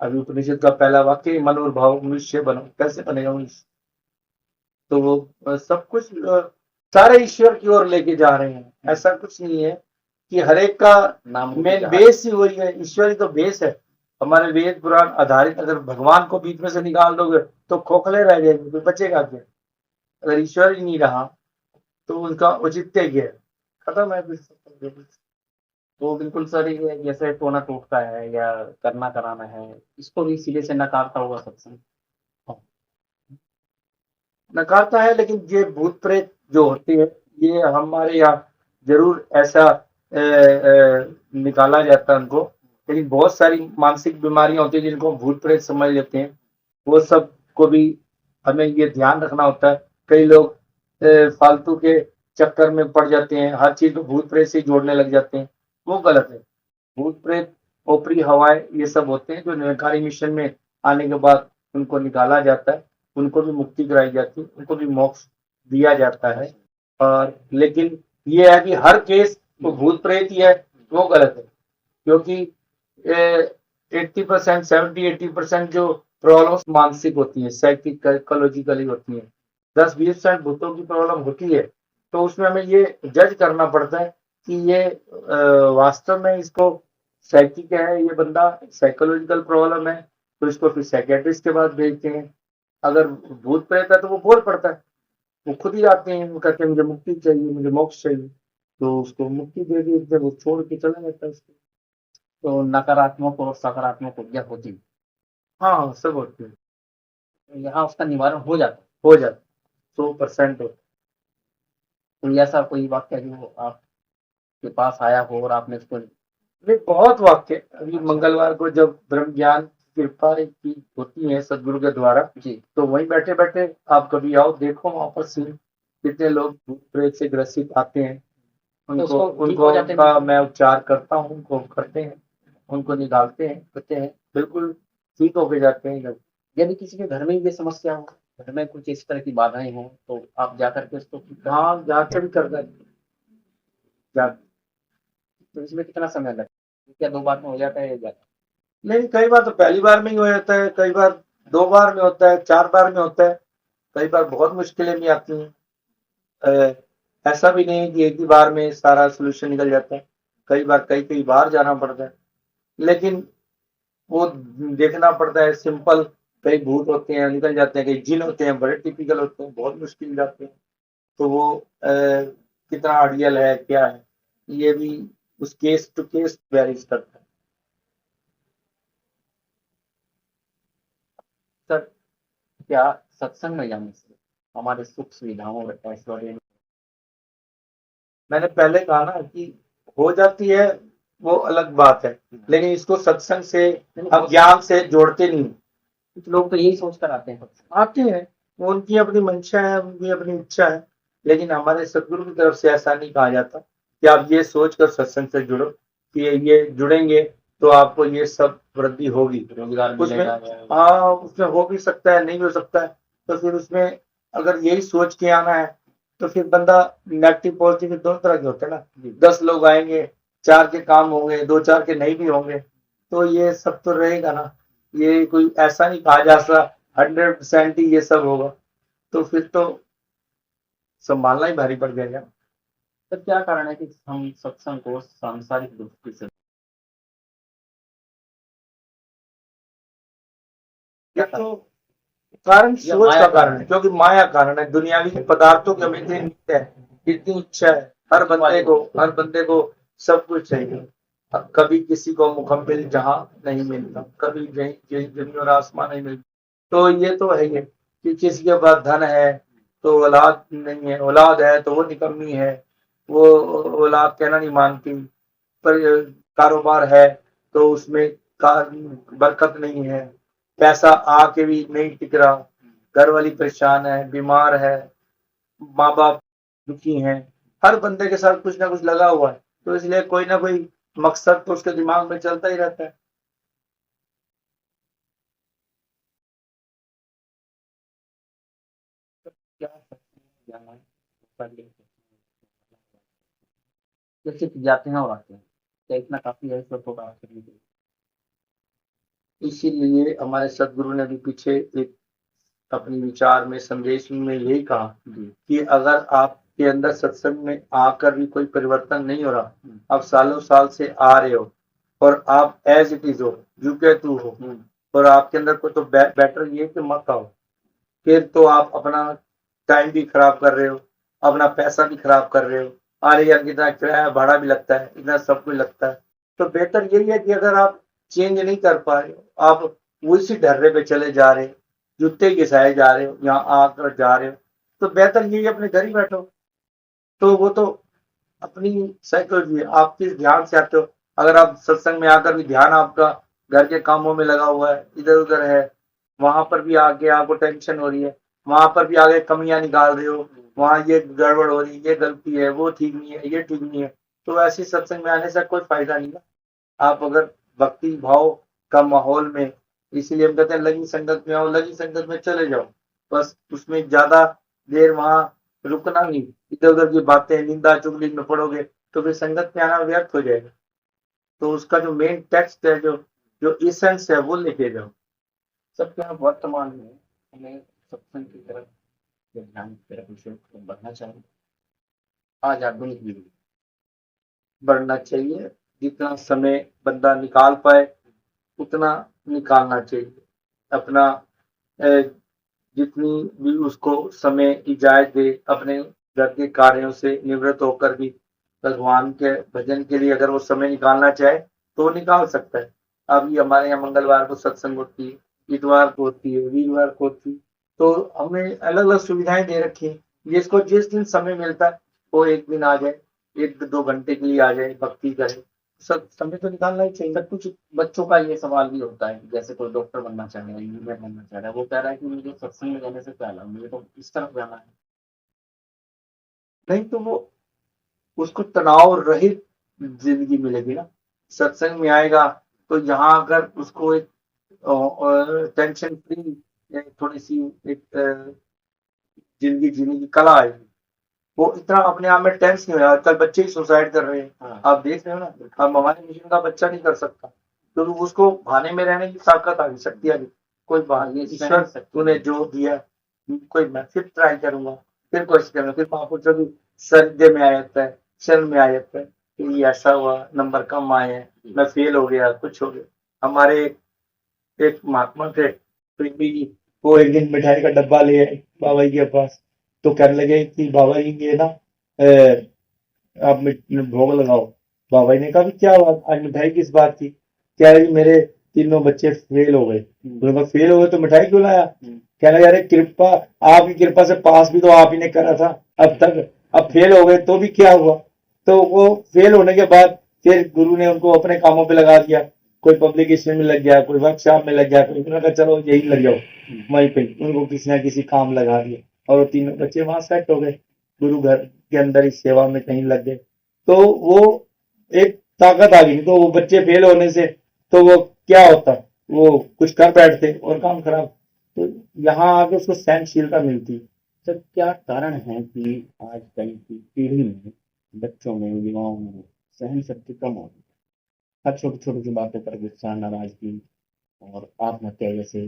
अभी उपनिषद का पहला वाक्य मनोभाव मनुष्य बनो, कैसे बनेगा मनुष्य? तो वो सब कुछ सारे ईश्वर की ओर लेके जा रहे हैं, ऐसा कुछ नहीं है कि हर एक का नाम मेन बेस ही वही है, ईश्वर ही तो बेस है। हमारे वेद पुराण आधारित, अगर भगवान को बीच में से निकाल दोगे तो खोखले रह जाएंगे, तो बचेगा क्या? अगर ईश्वर ही नहीं रहा तो उनका औचित्य क्या है? खत्म है फिर। तो बिल्कुल सर, ये जैसे टोना टोटका है या करना कराना है, इसको भी सिरे से नकारता होगा सत्संग। नकारता है, लेकिन ये भूत प्रेत जो होती है, ये हमारे यहाँ जरूर ऐसा निकाला जाता है उनको। लेकिन बहुत सारी मानसिक बीमारियां होती है जिनको भूत प्रेत समझ लेते हैं, वो सब को भी हमें ये ध्यान रखना होता है। कई लोग फालतू के चक्कर में पड़ जाते हैं, हर चीज को भूत प्रेत से जोड़ने लग जाते हैं, वो गलत है। भूत प्रेत, ओपरी हवाएं, ये सब होते हैं जो निरंकारी मिशन में आने के बाद उनको निकाला जाता है, उनको भी मुक्ति कराई जाती है, उनको भी मोक्ष दिया जाता है। और लेकिन ये है कि हर केस तो भूत प्रेत ही है, वो गलत है। क्योंकि 80%, 70-80% जो प्रॉब्लम्स मानसिक होती हैं, साइकोलॉजिकली होती हैं, 10-20% भूतों की प्रॉब्लम होती है। तो उसमें हमें ये जज करना पड़ता है कि ये वास्तव में इसको साइकिक है, ये बंदा साइकोलॉजिकल प्रॉब्लम है, तो इसको फिर साइकेट्रिस्ट के पास भेजते हैं। अगर भूत प्रेत है तो वो बोल पड़ता है, वो खुद ही आते हैं, वो कहते हैं मुझे मुक्ति चाहिए, मुझे मोक्ष चाहिए, तो उसको मुक्ति दे दी, जब वो छोड़ के चला जाता है उसको। तो नकारात्मक और सकारात्मक ऊर्जा होती है, हाँ, सब होते हैं, तो यहाँ उसका निवारण हो जाता है। हो जाता 100% होता। तो ऐसा कोई वाक्य जो आपके पास आया हो और आपने उसको। नहीं, बहुत वाक्य। अभी मंगलवार को जब ब्रह्म ज्ञान कृपा की होती है सदगुरु के द्वारा जी, तो वहीं बैठे बैठे आप कभी आओ, देखो वहां पर सीन, कितने लोग भूत प्रेत से ग्रसित आते हैं, तो उनको उसको ठीक उनको हो जाते हैं उनका बिल्कुल? मैं उपचार करता हूँ, उनको करते हैं, उनको निकालते हैं, करते हैं, बिल्कुल ठीक होके जाते हैं जब। यदि किसी के घर में ये समस्या हो, घर में कुछ इस तरह की बाधाएं हो, तो आप जाकर के उसको ठीक कर। हाँ, जाके भी करता है, तो इसमें कितना समय लगता है? क्या 2 बार में हो जाता है या ज्यादा? नहीं, कई बार तो पहली बार में ही हो जाता है, कई बार 2 बार में होता है, 4 बार में होता है, कई बार बहुत मुश्किलें भी आती हैं। ऐसा भी नहीं कि एक ही बार में सारा सोल्यूशन निकल जाता है, कई बार कई कई बार जाना पड़ता है। लेकिन वो देखना पड़ता है, सिंपल कई भूत होते हैं निकल जाते हैं, कई जिन होते हैं बड़े टिपिकल होते हैं, बहुत मुश्किल जाते हैं। तो वो कितना आइडियल है, क्या है, ये भी उस केस टू केस वेरीज करता है। सर, क्या सत्संग में जाने से हमारे सुख सुविधाओं और ऐश्वर्य में। मैंने पहले कहा ना कि हो जाती है, वो अलग बात है, लेकिन इसको सत्संग से, अज्ञान से जोड़ते नहीं। कुछ लोग तो यही सोचकर आते हैं सत्संग। आते हैं, वो उनकी अपनी मंशा है, उनकी अपनी इच्छा है, लेकिन हमारे सदगुरु की तरफ से ऐसा नहीं कहा जाता कि आप ये सोचकर सत्संग से जुड़ो कि ये जुड़ेंगे तो आपको ये सब वृद्धि होगी, रोजगार उसमें मिलेगा। हाँ, उसमें हो भी सकता है, नहीं हो सकता है। तो फिर उसमें अगर यही सोच के आना है तो फिर बंदा नेगेटिव पॉजिटिव दोनों तरह के होते हैं ना। 10 लोग आएंगे, 4 के काम होंगे, 2-4 के नहीं भी होंगे, तो ये सब तो रहेगा ना। ये कोई ऐसा नहीं कहा जा सकता 100% ही ये सब होगा, तो फिर तो संभालना ही भारी पड़ जाएगा। तो क्या कारण है कि हम सत्संग को सांसारिक दृष्टि से ये तो कारण सोच का कारण है, क्योंकि माया कारण है, दुनियावी पदार्थों की हमें इतनी नीड है, इतनी इच्छा है, हर बंदे को सब कुछ चाहिए। अब कभी किसी को मुकम्मिल जहां नहीं मिलता, कभी जमीन और आसमान नहीं मिलता, तो ये तो है ही कि किसी के पास धन है तो औलाद नहीं है, औलाद है तो वो निकम्मी है, वो औलाद कहना नहीं मानती, पर कारोबार है तो उसमें बरकत नहीं है, पैसा आके भी नहीं टिक रहा, घर वाली परेशान है, बीमार है, माँ बाप दुखी हैं, हर बंदे के साथ कुछ ना कुछ लगा हुआ है, तो इसलिए कोई ना कोई मकसद तो उसके दिमाग में चलता ही रहता है। क्या सत्संग जाना है, सिर्फ जाते हैं और आते हैं, क्या इतना काफी है इसको थोड़ा करने के लिए? इसीलिए हमारे सदगुरु ने भी पीछे एक अपने विचार में, संदेश में यही कहा कि अगर आप के अंदर सत्संग में आकर भी कोई परिवर्तन नहीं हो रहा, आप सालों साल से आ रहे हो और आप एज इट इज हो, यू के तू हो, और आपके अंदर को तो बेटर ये कि मत आओ, फिर तो आप अपना टाइम भी खराब कर रहे हो, अपना पैसा भी खराब कर रहे हो। अरे यार कितना किराया भाड़ा भी लगता है, इतना सब कुछ लगता है। तो बेहतर यही है कि अगर आप चेंज नहीं कर पा रहे हो, आप उसी ढर्रे पे चले जा रहे हो, जूते घिसाए जा रहे हो, यहाँ आकर जा रहे हो, तो बेहतर यही अपने घर ही बैठो। तो वो तो अपनी साइकोलॉजी है, आप किस ध्यान से आते हो। अगर आप सत्संग में आकर भी ध्यान आपका घर के कामों में लगा हुआ है, इधर उधर है, वहां पर भी आगे आपको टेंशन हो रही है, वहां पर भी आगे कमियां निकाल रहे हो, वहां ये गड़बड़ हो रही है, ये गलती है, वो ठीक नहीं है, ये ठीक नहीं है, तो ऐसी सत्संग में आने से कोई फायदा नहीं है। आप अगर भक्ति भाव का माहौल में, इसीलिए हम कहते हैं लगी संगत में आओ, लगी संगत में चले जाओ, बस उसमें ज्यादा देर वहां रुकना नहीं, इधर उधर की बातें निंदा चुगली में पड़ोगे तो फिर संगत में आना व्यर्थ हो जाएगा। तो उसका जो मेन टेक्स्ट है, जो जो इसेंस है, वो लेके जाओ। सबके यहाँ वर्तमान में हमें सत्संग की तरफ या ध्यान की तरफ विषय को बढ़ना चाहिए। आज आधुनिक युग में बढ़ना चाहिए, जितना समय बंदा निकाल पाए उतना निकालना चाहिए। अपना जितनी भी उसको समय इजाजत दे, अपने घर के कार्यों से निवृत्त होकर भी भगवान के भजन के लिए अगर वो समय निकालना चाहे तो वो निकाल सकता है। अभी हमारे यहाँ मंगलवार को सत्संग होती है, इतवार को होती है, वीरवार को होती है, तो हमें अलग अलग सुविधाएं दे रखी है। जिसको जिस दिन समय मिलता है वो एक दिन आ जाए, 1-2 घंटे के लिए आ जाए, भक्ति करे, सब समय तो निकालना ही चाहिए। सब कुछ बच्चों का ये सवाल भी होता है, जैसे कोई डॉक्टर बनना चाह रहा है, इंजीनियर बनना चाह रहा है, वो कह रहा है कि मुझे सत्संग में जाने से क्या लाभ, मुझे तो इस तरफ जाना है। नहीं तो वो उसको तनाव रहित जिंदगी मिलेगी ना। सत्संग में आएगा तो यहाँ अगर उसको एक टेंशन फ्री थोड़ी सी एक जिंदगी जीने की कला आएगी, वो इतना अपने आप में टेंस नहीं होगा। आजकल बच्चे ही सुसाइड कर रहे हैं, हाँ। आप देख रहे हो ना। अब हमारे मिशन का बच्चा नहीं कर सकता क्योंकि तो उसको भाने में रहने की ताकत आ गई, शक्ति आ गई। कोई भाग्य ईश्वर तूने जो दिया, कोई मैं फिर ट्राई करूंगा, फिर कोशिश करूंगा, फिर महापुरुषों की सर्दे में आ जाता है, शरण में आ जाता है कि ये ऐसा हुआ, नंबर कम आए हैं, मैं फेल हो गया, कुछ हो गया। हमारे एक महात्मा थे प्रेमी जी, वो एक दिन मिठाई का डब्बा ले आए बाबा जी के पास, तो कहने लगे कि बाबा जी ये ना आप भोग लगाओ। बाबा जी ने कहा क्या बात, आज मिठाई किस बात की? क्या है, मेरे तीनों बच्चे फेल हो गए। उन्होंने फेल हो गए तो मिठाई क्यों लाया? कहना यार कृपा, आपकी कृपा से पास भी तो आप ही ने करा था अब तक, अब फेल हो गए तो भी क्या हुआ? तो वो फेल होने के बाद फिर गुरु ने उनको अपने कामों पे लगा दिया, कोई पब्लिकेशन में लग गया, कोई वर्कशॉप में लग गया, कोई कहा चलो यही लग जाओ, वहीं पे उनको किसी ना किसी काम लगा दिया और वो तीनों बच्चे वहां सेट हो गए, गुरु घर के अंदर ही सेवा में कहीं लग गए। तो वो एक ताकत आ गई। तो वो बच्चे फेल होने से तो वो क्या होता, वो कुछ कर बैठते और काम खराब। तो यहाँ आके उसको सहनशीलता मिलती है। सर क्या कारण है कि आजकल की पीढ़ी में, बच्चों में, युवाओं में सहन शक्ति कम हो रही है? हर छोटी छोटी सी बातों पर गुस्सा, नाराजगी और आत्महत्या जैसे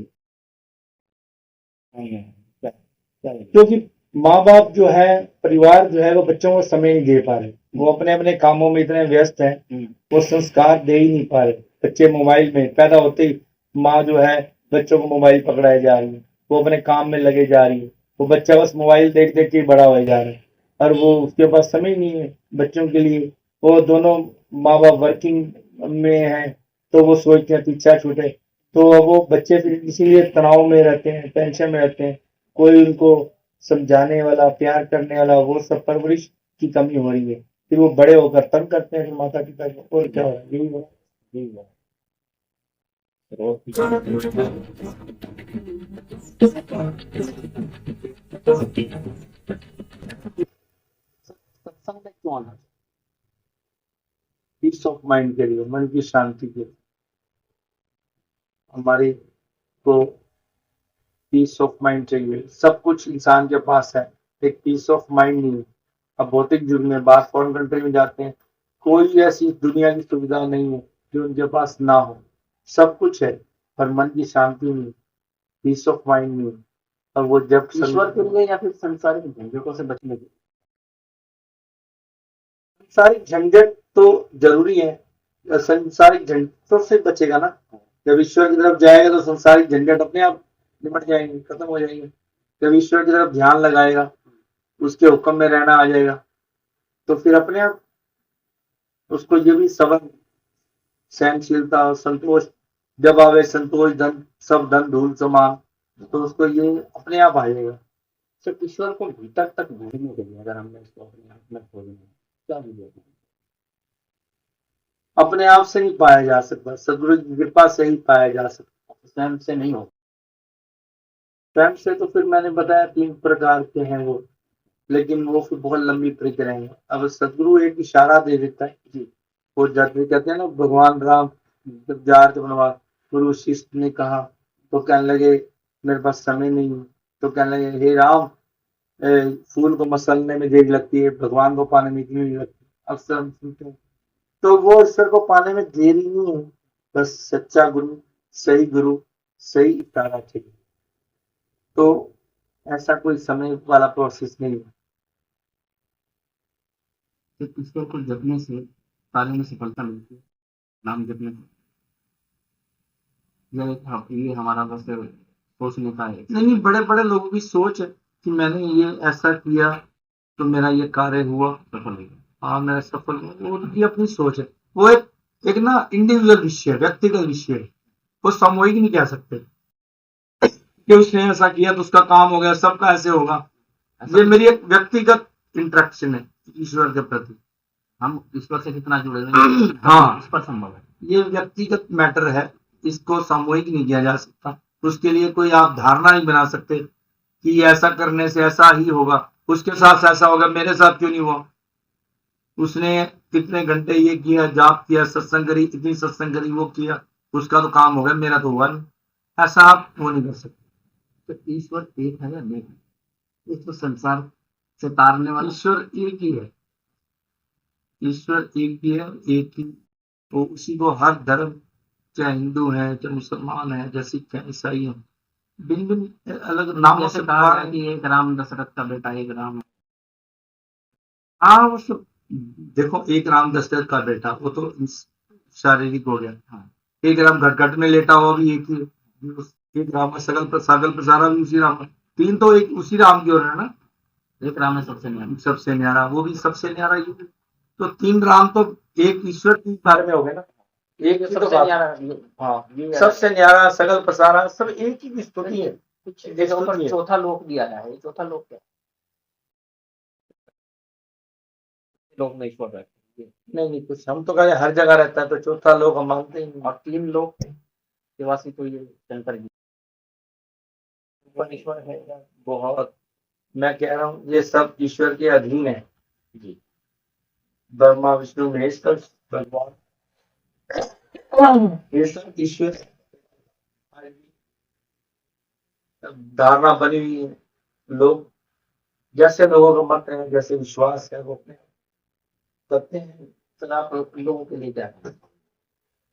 क्योंकि माँ बाप जो है, परिवार जो है, वो बच्चों को समय नहीं दे पा रहे, वो अपने अपने कामों में इतने व्यस्त हैं, वो संस्कार दे ही नहीं पा रहे। बच्चे मोबाइल में पैदा होते ही माँ जो है बच्चों को मोबाइल पकड़ाए जा रही है, वो अपने काम में लगे जा रही है, वो बच्चा बस मोबाइल देख देख के बड़ा हो जा रहा है और वो उसके पास समय नहीं है बच्चों के लिए। वो दोनों माँ बाप वर्किंग में है तो वो सोचते हैं पीछा छूटे, तो वो बच्चे फिर इसीलिए तनाव में रहते हैं, टेंशन में रहते हैं। कोई उनको समझाने वाला, प्यार करने वाला, वो सब परवरिश की कमी हो रही है। फिर वो बड़े होकर तंग करते हैं फिर माता पिता को, और क्या हो रहा है, यही हो यही हुआ। सत्संग में क्यों आना? पीस ऑफ माइंड के लिए, मन की शांति के लिए। हमारी को पीस ऑफ माइंड चाहिए। सब कुछ इंसान के पास है, एक पीस ऑफ माइंड नहीं है। अब भौतिक युग में बाहर फॉरेन कंट्री में जाते हैं, कोई ऐसी दुनिया की सुविधा नहीं है जो उनके पास ना हो। सब कुछ है पर मन की शांति नहीं, पीस ऑफ माइंड नहीं। और वो जब ईश्वर के लिए या फिर संसारिक झंझटों से बचने के लिए? संसारिक झंझट तो जरूरी है, संसारिक झंझटों से बचेगा ना। जब ईश्वर की तरफ जाएगा तो संसारिक झंझट अपने आप निपट जाएंगे, खत्म हो जाएंगे। जब ईश्वर की तरफ ध्यान लगाएगा, उसके हुक्म में रहना आ जाएगा, तो फिर अपने आप उसको ये भी सबक, सहनशीलता और संतोष, जब आवे संतोष धन सब धन धूल समान, तो उसको ये अपने आप आ जाएगा। सर ईश्वर को भीतर तक ढूंढने के लिए अगर हमने इसको अपने आप में खोजना है, क्या विधि? अपने आप से नहीं पाया जा सकता, सदगुरु की कृपा से ही पाया जा सकता, स्वयं से नहीं हो। स्वयं से तो फिर मैंने बताया 3 प्रकार के हैं वो, लेकिन वो फिर बहुत लंबी प्रक्रिया है। अब सदगुरु एक इशारा दे देता है जी, वो जाते कहते हैं ना, भगवान राम जब जा रहे थे वनवास, गुरु शिष्य ने कहा तो कहने लगे मेरे पास समय नहीं है, तो कहने लगे हे राम, फूल को मसलने में देर लगती है, भगवान को पाने में इतनी नहीं लगती। अक्सर हम सुनते हैं, तो वो ईश्वर को पाने में देरी नहीं है, बस सच्चा गुरु सही इशारा चाहिए। तो ऐसा कोई समय वाला प्रोसेस नहीं है। ईश्वर को जपने से कार्य में सफलता मिलती है, नाम जपने से। ये हमारा बस सोचने का है। नहीं, बड़े बड़े लोगों की सोच है कि मैंने ये ऐसा किया तो मेरा ये कार्य हुआ, सफल हो गया। हाँ मैं सफल हूँ, वो उनकी अपनी सोच है। वो एक ना इंडिविजुअल विषय है, व्यक्तिगत विषय है, वो सामूहिक नहीं कह सकते कि उसने ऐसा किया तो उसका काम हो गया, सबका ऐसे होगा। ये मेरी एक व्यक्तिगत इंटरेक्शन है ईश्वर के प्रति। हम ईश्वर से कितना जुड़े हुए हैं, हाँ इस पर संभव है। ये व्यक्तिगत मैटर है, इसको सामूहिक नहीं किया जा सकता। उसके लिए कोई आप धारणा नहीं बना सकते कि ऐसा करने से ऐसा ही होगा, उसके साथ ऐसा होगा, मेरे साथ क्यों नहीं हुआ। उसने कितने घंटे ये किया, जाप किया, सत्संग करी, इतनी सत्संग करी, वो किया, उसका तो काम हो गया, मेरा तो हुआ नहीं। ऐसा आप वो नहीं कर सकते। तो ईश्वर एक है या नहीं है? इस तो संसार से तारने वाला ईश्वर एक ही है, ईश्वर एक ही है, एक ही। तो उसी को हर धर्म, चाहे हिंदू है, चाहे मुसलमान है, चाहे सिख है, ईसाई है, भिन्न भिन्न अलग नामों से कहा है कि एक राम दशरथ का बेटा, एक राम। हाँ वो सब देखो, एक राम दशरथ का बेटा वो तो शारीरिक हो गया। हाँ। एक राम घट में लेटा हुआ भी एक ही, एक राम सागल प्रसारा भी उसी राम, 3 तो एक उसी राम की ओर है ना। एक राम है सबसे न्यारा, वो भी सबसे न्यारा ये। तो 3 राम तो एक ईश्वर के बारे में हो गए ना, एक ही तो बात। हाँ, सबसे न्यारा, सगल प्रसारा, सब एक ही की स्तुति है। कुछ जगहों पर चौथा लोक दिया है, चौथा लोक क्या? लोक में ईश्वर रहते हैं। नहीं कुछ, हम तो कहे हर जगह रहता है, तो चौथा लोक हम मानते ही नहीं। और 3 लोक निवासी तो ये शंकर जी ईश्वर है बहुत, मैं कह रहा हूँ ये सब ईश्वर के अधीन है जी। ब्रह्मा विष्णु महेश भगवान, ये सब ईश्वर धारणा बनी हुई है। लोग जैसे लोगों का मत है, जैसे विश्वास है, वो अपने करते हैं। तो आप लोगों के लिए क्या है,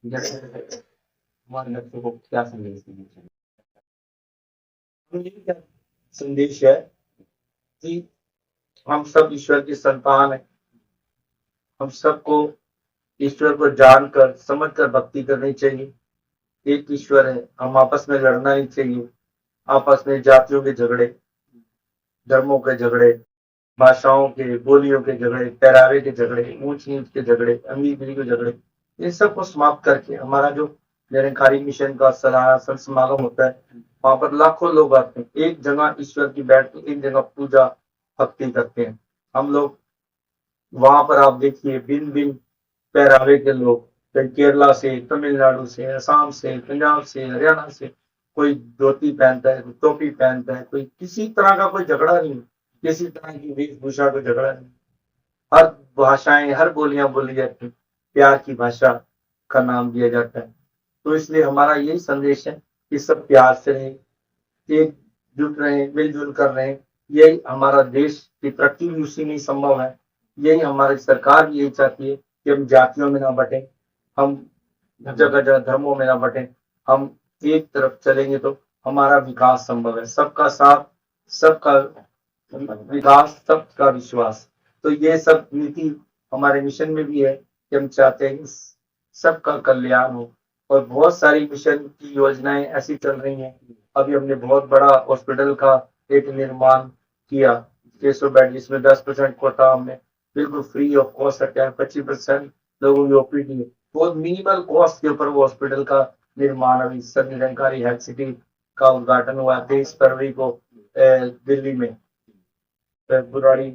जैसे हमारे लक्ष्य को क्या संदेश देना चाहिए? क्या संदेश है कि हम सब ईश्वर की संतान है, हम सबको ईश्वर को जानकर समझकर भक्ति करनी चाहिए। एक ईश्वर है, हम आपस में लड़ना नहीं चाहिए, आपस में जातियों के झगड़े, धर्मों के झगड़े, भाषाओं के, बोलियों के झगड़े, पहरावे के झगड़े, ऊंच नीच के झगड़े, अमीर गरीब के झगड़े, इन सबको समाप्त करके हमारा जो निरंकारी मिशन का सलाह समागम होता है, वहां पर लाखों लोग आते हैं, एक जगह ईश्वर की बैठ के एक जगह पूजा भक्ति करते हैं। हम लोग वहां पर आप देखिए भिन्न भिन्न पहरावे के लोग, कई केरला से, तमिलनाडु से, असम से, पंजाब से, हरियाणा से, कोई धोती पहनता है, कोई टोपी पहनता है, कोई किसी तरह का कोई झगड़ा नहीं, किसी तरह की वेशभूषा को झगड़ा नहीं। हर भाषाएं, हर बोलियां बोली जाती, प्यार की भाषा का नाम दिया जाता है। तो इसलिए हमारा यही संदेश है कि सब प्यार से रहे, एकजुट रहे, मिलजुल कर रहे। यही हमारा देश की तरक्की भी उसी में संभव है। यही हमारी सरकार भी यही चाहती है कि हम जातियों में ना बटें, हम जगह जगह धर्मों में ना बटें, हम एक तरफ चलेंगे तो हमारा विकास संभव है। सबका साथ, सबका विकास, सबका विश्वास, तो ये सब नीति हमारे मिशन में भी है कि हम चाहते हैं कि सबका कल्याण हो, और बहुत सारी मिशन की योजनाएं ऐसी चल रही हैं। अभी हमने बहुत बड़ा हॉस्पिटल का एक निर्माण किया, 600 बेड, जिसमें 10% कोटा हमने बिल्कुल फ्री ऑफ कॉस्ट रखा है। 25% लोगों की ओपीडी, बहुत मिनिमल कॉस्ट के ऊपर वो हॉस्पिटल का निर्माण अभी सर निरंकारी हेल्थ सिटी का उद्घाटन हुआ 23 फरवरी को दिल्ली में, बुराड़ी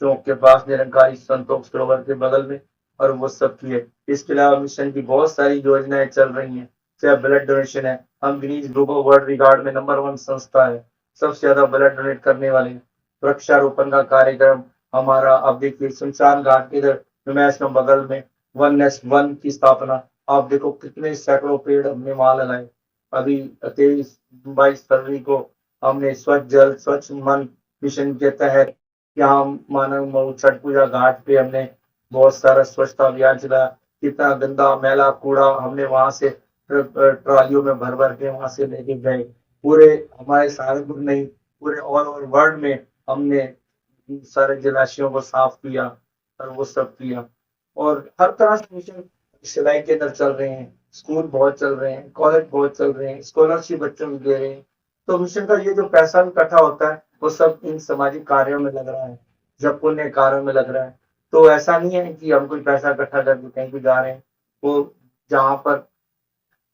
चौक के पास निरंकारी संतोष सरोवर के बगल में, और वो सब की है। इसके अलावा मिशन की बहुत सारी योजनाएं चल रही हैं, चाहे ब्लड डोनेशन है, हम Guinness book of world record में नंबर 1 संस्था है, सबसे ज्यादा ब्लड डोनेट करने वाले। वृक्षारोपण का कार्यक्रम हमारा, अब देखिए शमशान घाट के इधर नुमैश के बगल में 1+1 की स्थापना, आप देखो कितने सैकड़ों पेड़ हमने वहां लगाए। अभी 23-22 फरवरी को हमने स्वच्छ जल स्वच्छ मन मिशन के तहत यहाँ मानव मऊ छठ पूजा घाट पे हमने बहुत सारा स्वच्छता अभियान चलाया। कितना गंदा मैला कूड़ा हमने वहां से ट्रालियों में भर भर के वहां से लेके गए। पूरे हमारे सहारनपुर नहीं, पूरे ऑल ओवर वर्ल्ड में हमने सारे जलाशयों को साफ किया और वो सब किया। और हर तरह से मिशन सिलाई के अंदर चल रहे हैं, स्कूल बहुत चल रहे हैं, कॉलेज बहुत चल रहे हैं, स्कॉलरशिप बच्चों को दे रहे हैं। तो मिशन का ये जो पैसा इकट्ठा होता है वो सब इन सामाजिक कार्यों में लग रहा है, जब पुण्य कार्यों में लग रहा है। तो ऐसा नहीं है कि हम कोई पैसा इकट्ठा करके कहीं भी जा रहे हैं, वो जहाँ पर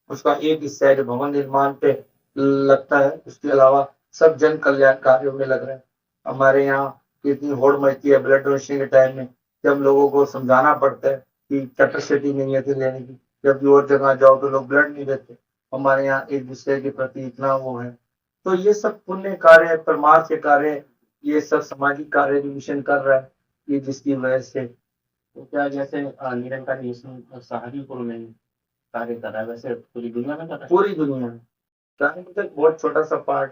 उसका एक हिस्सा है जो भवन निर्माण पे लगता है, उसके अलावा सब जन कल्याण कार्यों में लग रहा है। हमारे यहाँ इतनी होड़ मचती है ब्लड डोनेशन के टाइम में, जब लोगों को समझाना पड़ता है कि कैपेसिटी नहीं है तो लेने की, जब और जगह जाओ तो लोग ब्लड नहीं देते। हमारे यहाँ एक दूसरे के प्रति इतना वो है। तो ये सब पुण्य कार्य, परमार्थ के कार्य, ये सब सामाजिक कार्य मिशन कर रहा है, ये जिसकी वजह से। तो क्या जैसे निरंकारी मिशन सहारनपुर में कार्य कर रहा है, वैसे पूरी दुनिया में कर रहा है? पूरी दुनिया में, सहारनपुर एक बहुत छोटा सा पार्ट,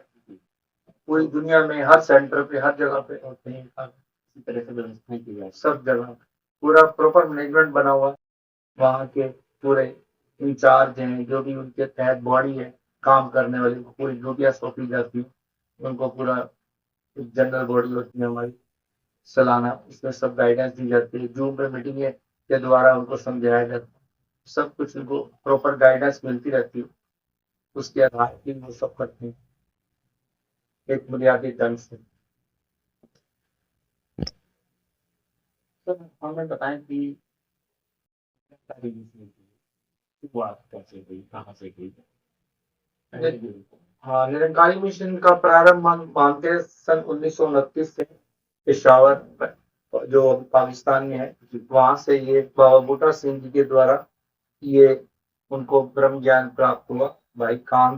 पूरी दुनिया में हर सेंटर पे, हर जगह पे होते हैं इसी तरह से व्यवस्थाएं की जाए। सब जगह। पूरा प्रॉपर मैनेजमेंट बना हुआ, वहाँ के पूरे इंचार्ज हैं, जो भी उनके तहत बॉडी है काम करने वाली, पूरी ड्यूटियां सौंपी जाती है उनको। पूरा जनरल बॉडी होती है हमारी सालाना, उसमें सब गाइडेंस दी जाती है, जूम पे मीटिंग के द्वारा उनको समझाया जाता है, सब कुछ उनको प्रॉपर गाइडेंस मिलती रहती है, उसके आधार पर वो सब करते हैं एक बुनियादी ढंग से। तो हमें बताएं कि शुरुआत कैसे हुई, कहाँ से हुई? हाँ, निरंकारी मिशन का प्रारंभ मानते हैं सन 1929 से पेशावर, जो पाकिस्तान में है, वहां से ये बाबा बूटा सिंह जी के द्वारा ये उनको ब्रह्म ज्ञान प्राप्त हुआ, भाई कान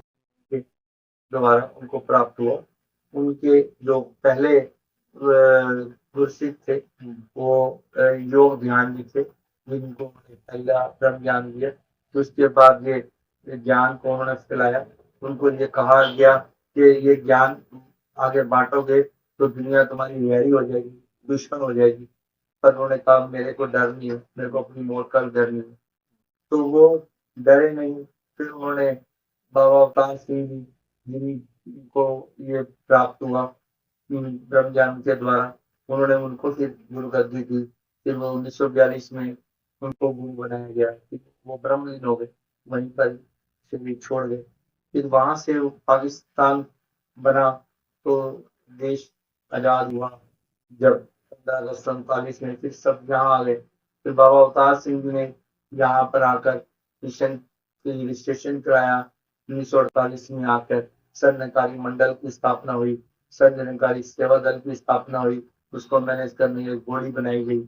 के द्वारा उनको प्राप्त हुआ। उनके जो पहले गुरसिक थे वो योग ध्यान जी थे, जिनको पहला ब्रह्म ज्ञान दिया। तो उसके बाद ये ज्ञान को उन्होंने फैलाया। उनको ये कहा गया कि ये ज्ञान आगे बांटोगे तो दुनिया तुम्हारी वैरी हो जाएगी, दुश्मन हो जाएगी। पर उन्होंने कहा मेरे को डर नहीं है, मेरे को अपनी मौत का डर नहीं है। तो वो डरे नहीं। फिर उन्होंने बाबा अवतार सिंह जी, जिनको ये प्राप्त हुआ ब्रह्म ज्ञान के द्वारा, उन्होंने उनको फिर गुरु गद्दी दी। फिर वो 1942 में उनको गुरु बनाया गया, वो ब्रह्मलीन हो गए, वहीं पर शरीर छोड़ गए। फिर वहां से पाकिस्तान बना, तो देश आजाद हुआ जब 15 अगस्त 1947 में, फिर सब यहाँ आ गए। फिर बाबा अवतार सिंह जी ने यहाँ पर आकर मिशन रजिस्ट्रेशन कराया। 1948 में आकर सर निरंकारी मंडल की स्थापना हुई, सर निरंकारी सेवा दल की स्थापना हुई, उसको मैनेज करने के लिए बॉडी बनाई गई,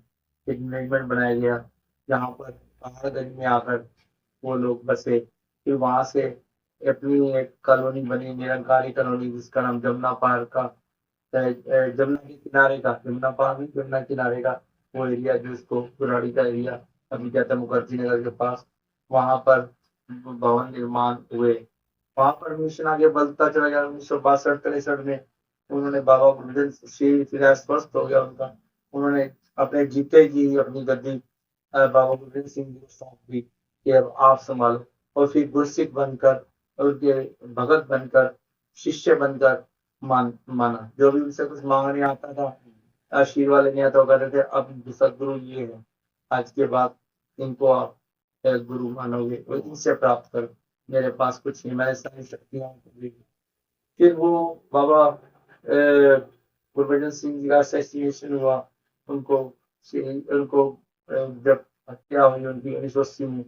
एक मैनेजमेंट बनाया गया। यहाँ पर पहाड़गंज में आकर वो लोग बसे। फिर वहां से अपनी एक कॉलोनी बनी, निरंकारी कॉलोनी, जिसका नाम जमुना पार का, जमुना के किनारे का, जमुना पार नहीं, जमुना किनारे का वो एरिया, जो इसको पुराड़ी का एरिया अभी कहते हैं मुखर्जी नगर के पास, वहां पर भवन निर्माण हुए। वहां पर मिशन आगे बढ़ता चला गया। 1962-63 में उन्होंने बाबा गुरुजन श्री फिर स्वस्थ हो गया उनका, उन्होंने अपने जीते जी अपनी गद्दी बाबा गुरुजन सिंह जी को सौंप दी कि अब आप संभालो। और फिर गुरसिख बनकर और उनके भगत बनकर, शिष्य बनकर माना। जो भी उनसे कुछ मांगने आता था, आशीर्वाद लेने आता, वो कहते थे अब सदगुरु ये है, आज के बाद इनको आप एक गुरु मानोगे तो इनसे प्राप्त करो, मेरे पास कुछ नहीं, मैंने सारी शक्तियां फिर वो बाबा गुरबचन सिंह जी का असेसिनेशन हुआ, उनको उनको जब हत्या हुई उनकी 1980 में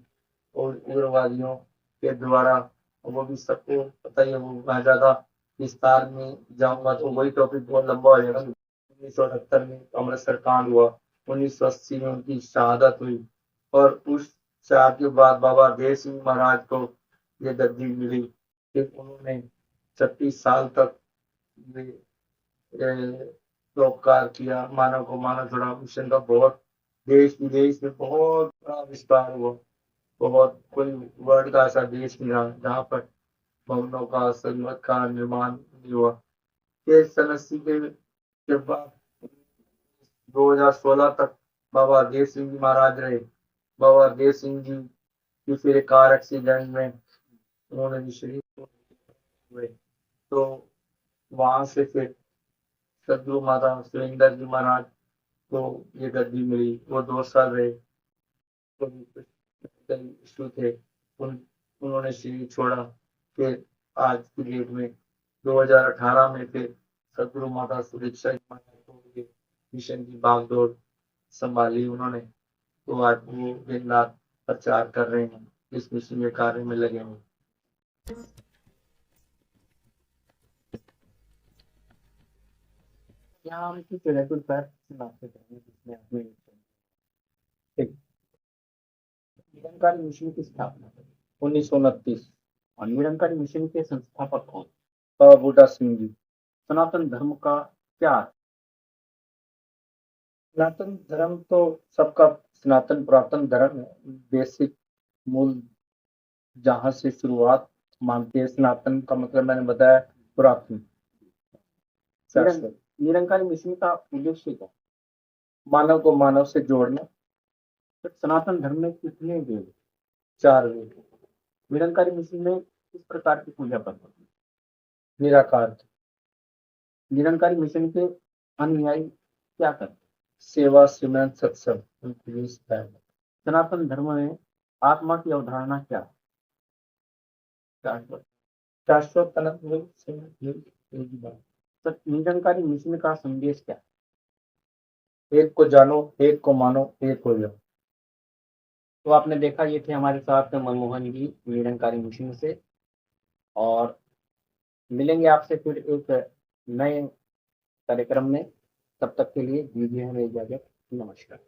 और उग्रवादियों के द्वारा, वो भी सबको पता ही है, वो मैं ज्यादा विस्तार में जाऊंगा तो वही टॉपिक बहुत लंबा हो जाएगा। 1978 में अमृतसर कांड हुआ, 1980 में उनकी शहादत हुई और उस शहादत के बाद बाबा देव सिंह महाराज को ये गद्दी मिली। फिर उन्होंने 36 साल तक परोपकार किया, मानव को मानव जुड़ा मिशन का बहुत देश विदेश में बहुत बड़ा विस्तार हुआ। बहुत कोई वर्ल्ड का ऐसा देश नहीं रहा जहाँ पर भवनों का संगत का निर्माण नहीं हुआ। फिर सन 80 के बाद 2016 तक बाबा देव सिंह जी महाराज रहे। बाबा देव सिंह जी की फिर कार एक्सीडेंट में उन्होंने भी शरीर हुए, तो वहां से फिर सदगुरु माता सुरेंद्र जी महाराज को ये गद्दी मिली। वो 2 साल रहे, इशू थे, उन्होंने शरीर छोड़ा। फिर आज की डेट में 2018 में फिर सदगुरु माता सुदीक्षा जी महाराज को ये मिशन की बागडोर संभाली उन्होंने, तो आज वो दिन रात प्रचार कर रहे हैं, इस मिशन के कार्य में लगे हैं। यहाँ हम कुछ रैपिड फायर सुनाते करेंगे जिसमें आपने ठीक निरंकारी मिशन की स्थापना करी। 1929 और निरंकारी मिशन के संस्थापक कौन? बूटा सिंह जी। सनातन धर्म का क्या अर्थ? सनातन धर्म तो सबका सनातन पुरातन धर्म है, बेसिक मूल जहां से शुरुआत मानते हैं। सनातन का मतलब मैंने बताया पुरातन। निरंकारी मिशन का उद्देश्य क्या? मानव को मानव से जोड़ना। तो सनातन धर्म में कितने वेद? 4 वेद। निरंकारी मिशन में किस प्रकार की पूजा पद्धति? निराकार। निरंकारी मिशन के अनुयायी क्या करते? सेवा, सिमरन, सत्संग। सनातन धर्म में आत्मा की अवधारणा क्या है? शाश्वत निरंकारी मिशन का संदेश क्या है? एक को जानो, एक को मानो, एक हो जाओ। तो आपने देखा, ये थे हमारे साथ मनमोहन जी निरंकारी मिशन से, और मिलेंगे आपसे फिर एक नए कार्यक्रम में। तब तक के लिए दीजिए हमें इजाजत। नमस्कार।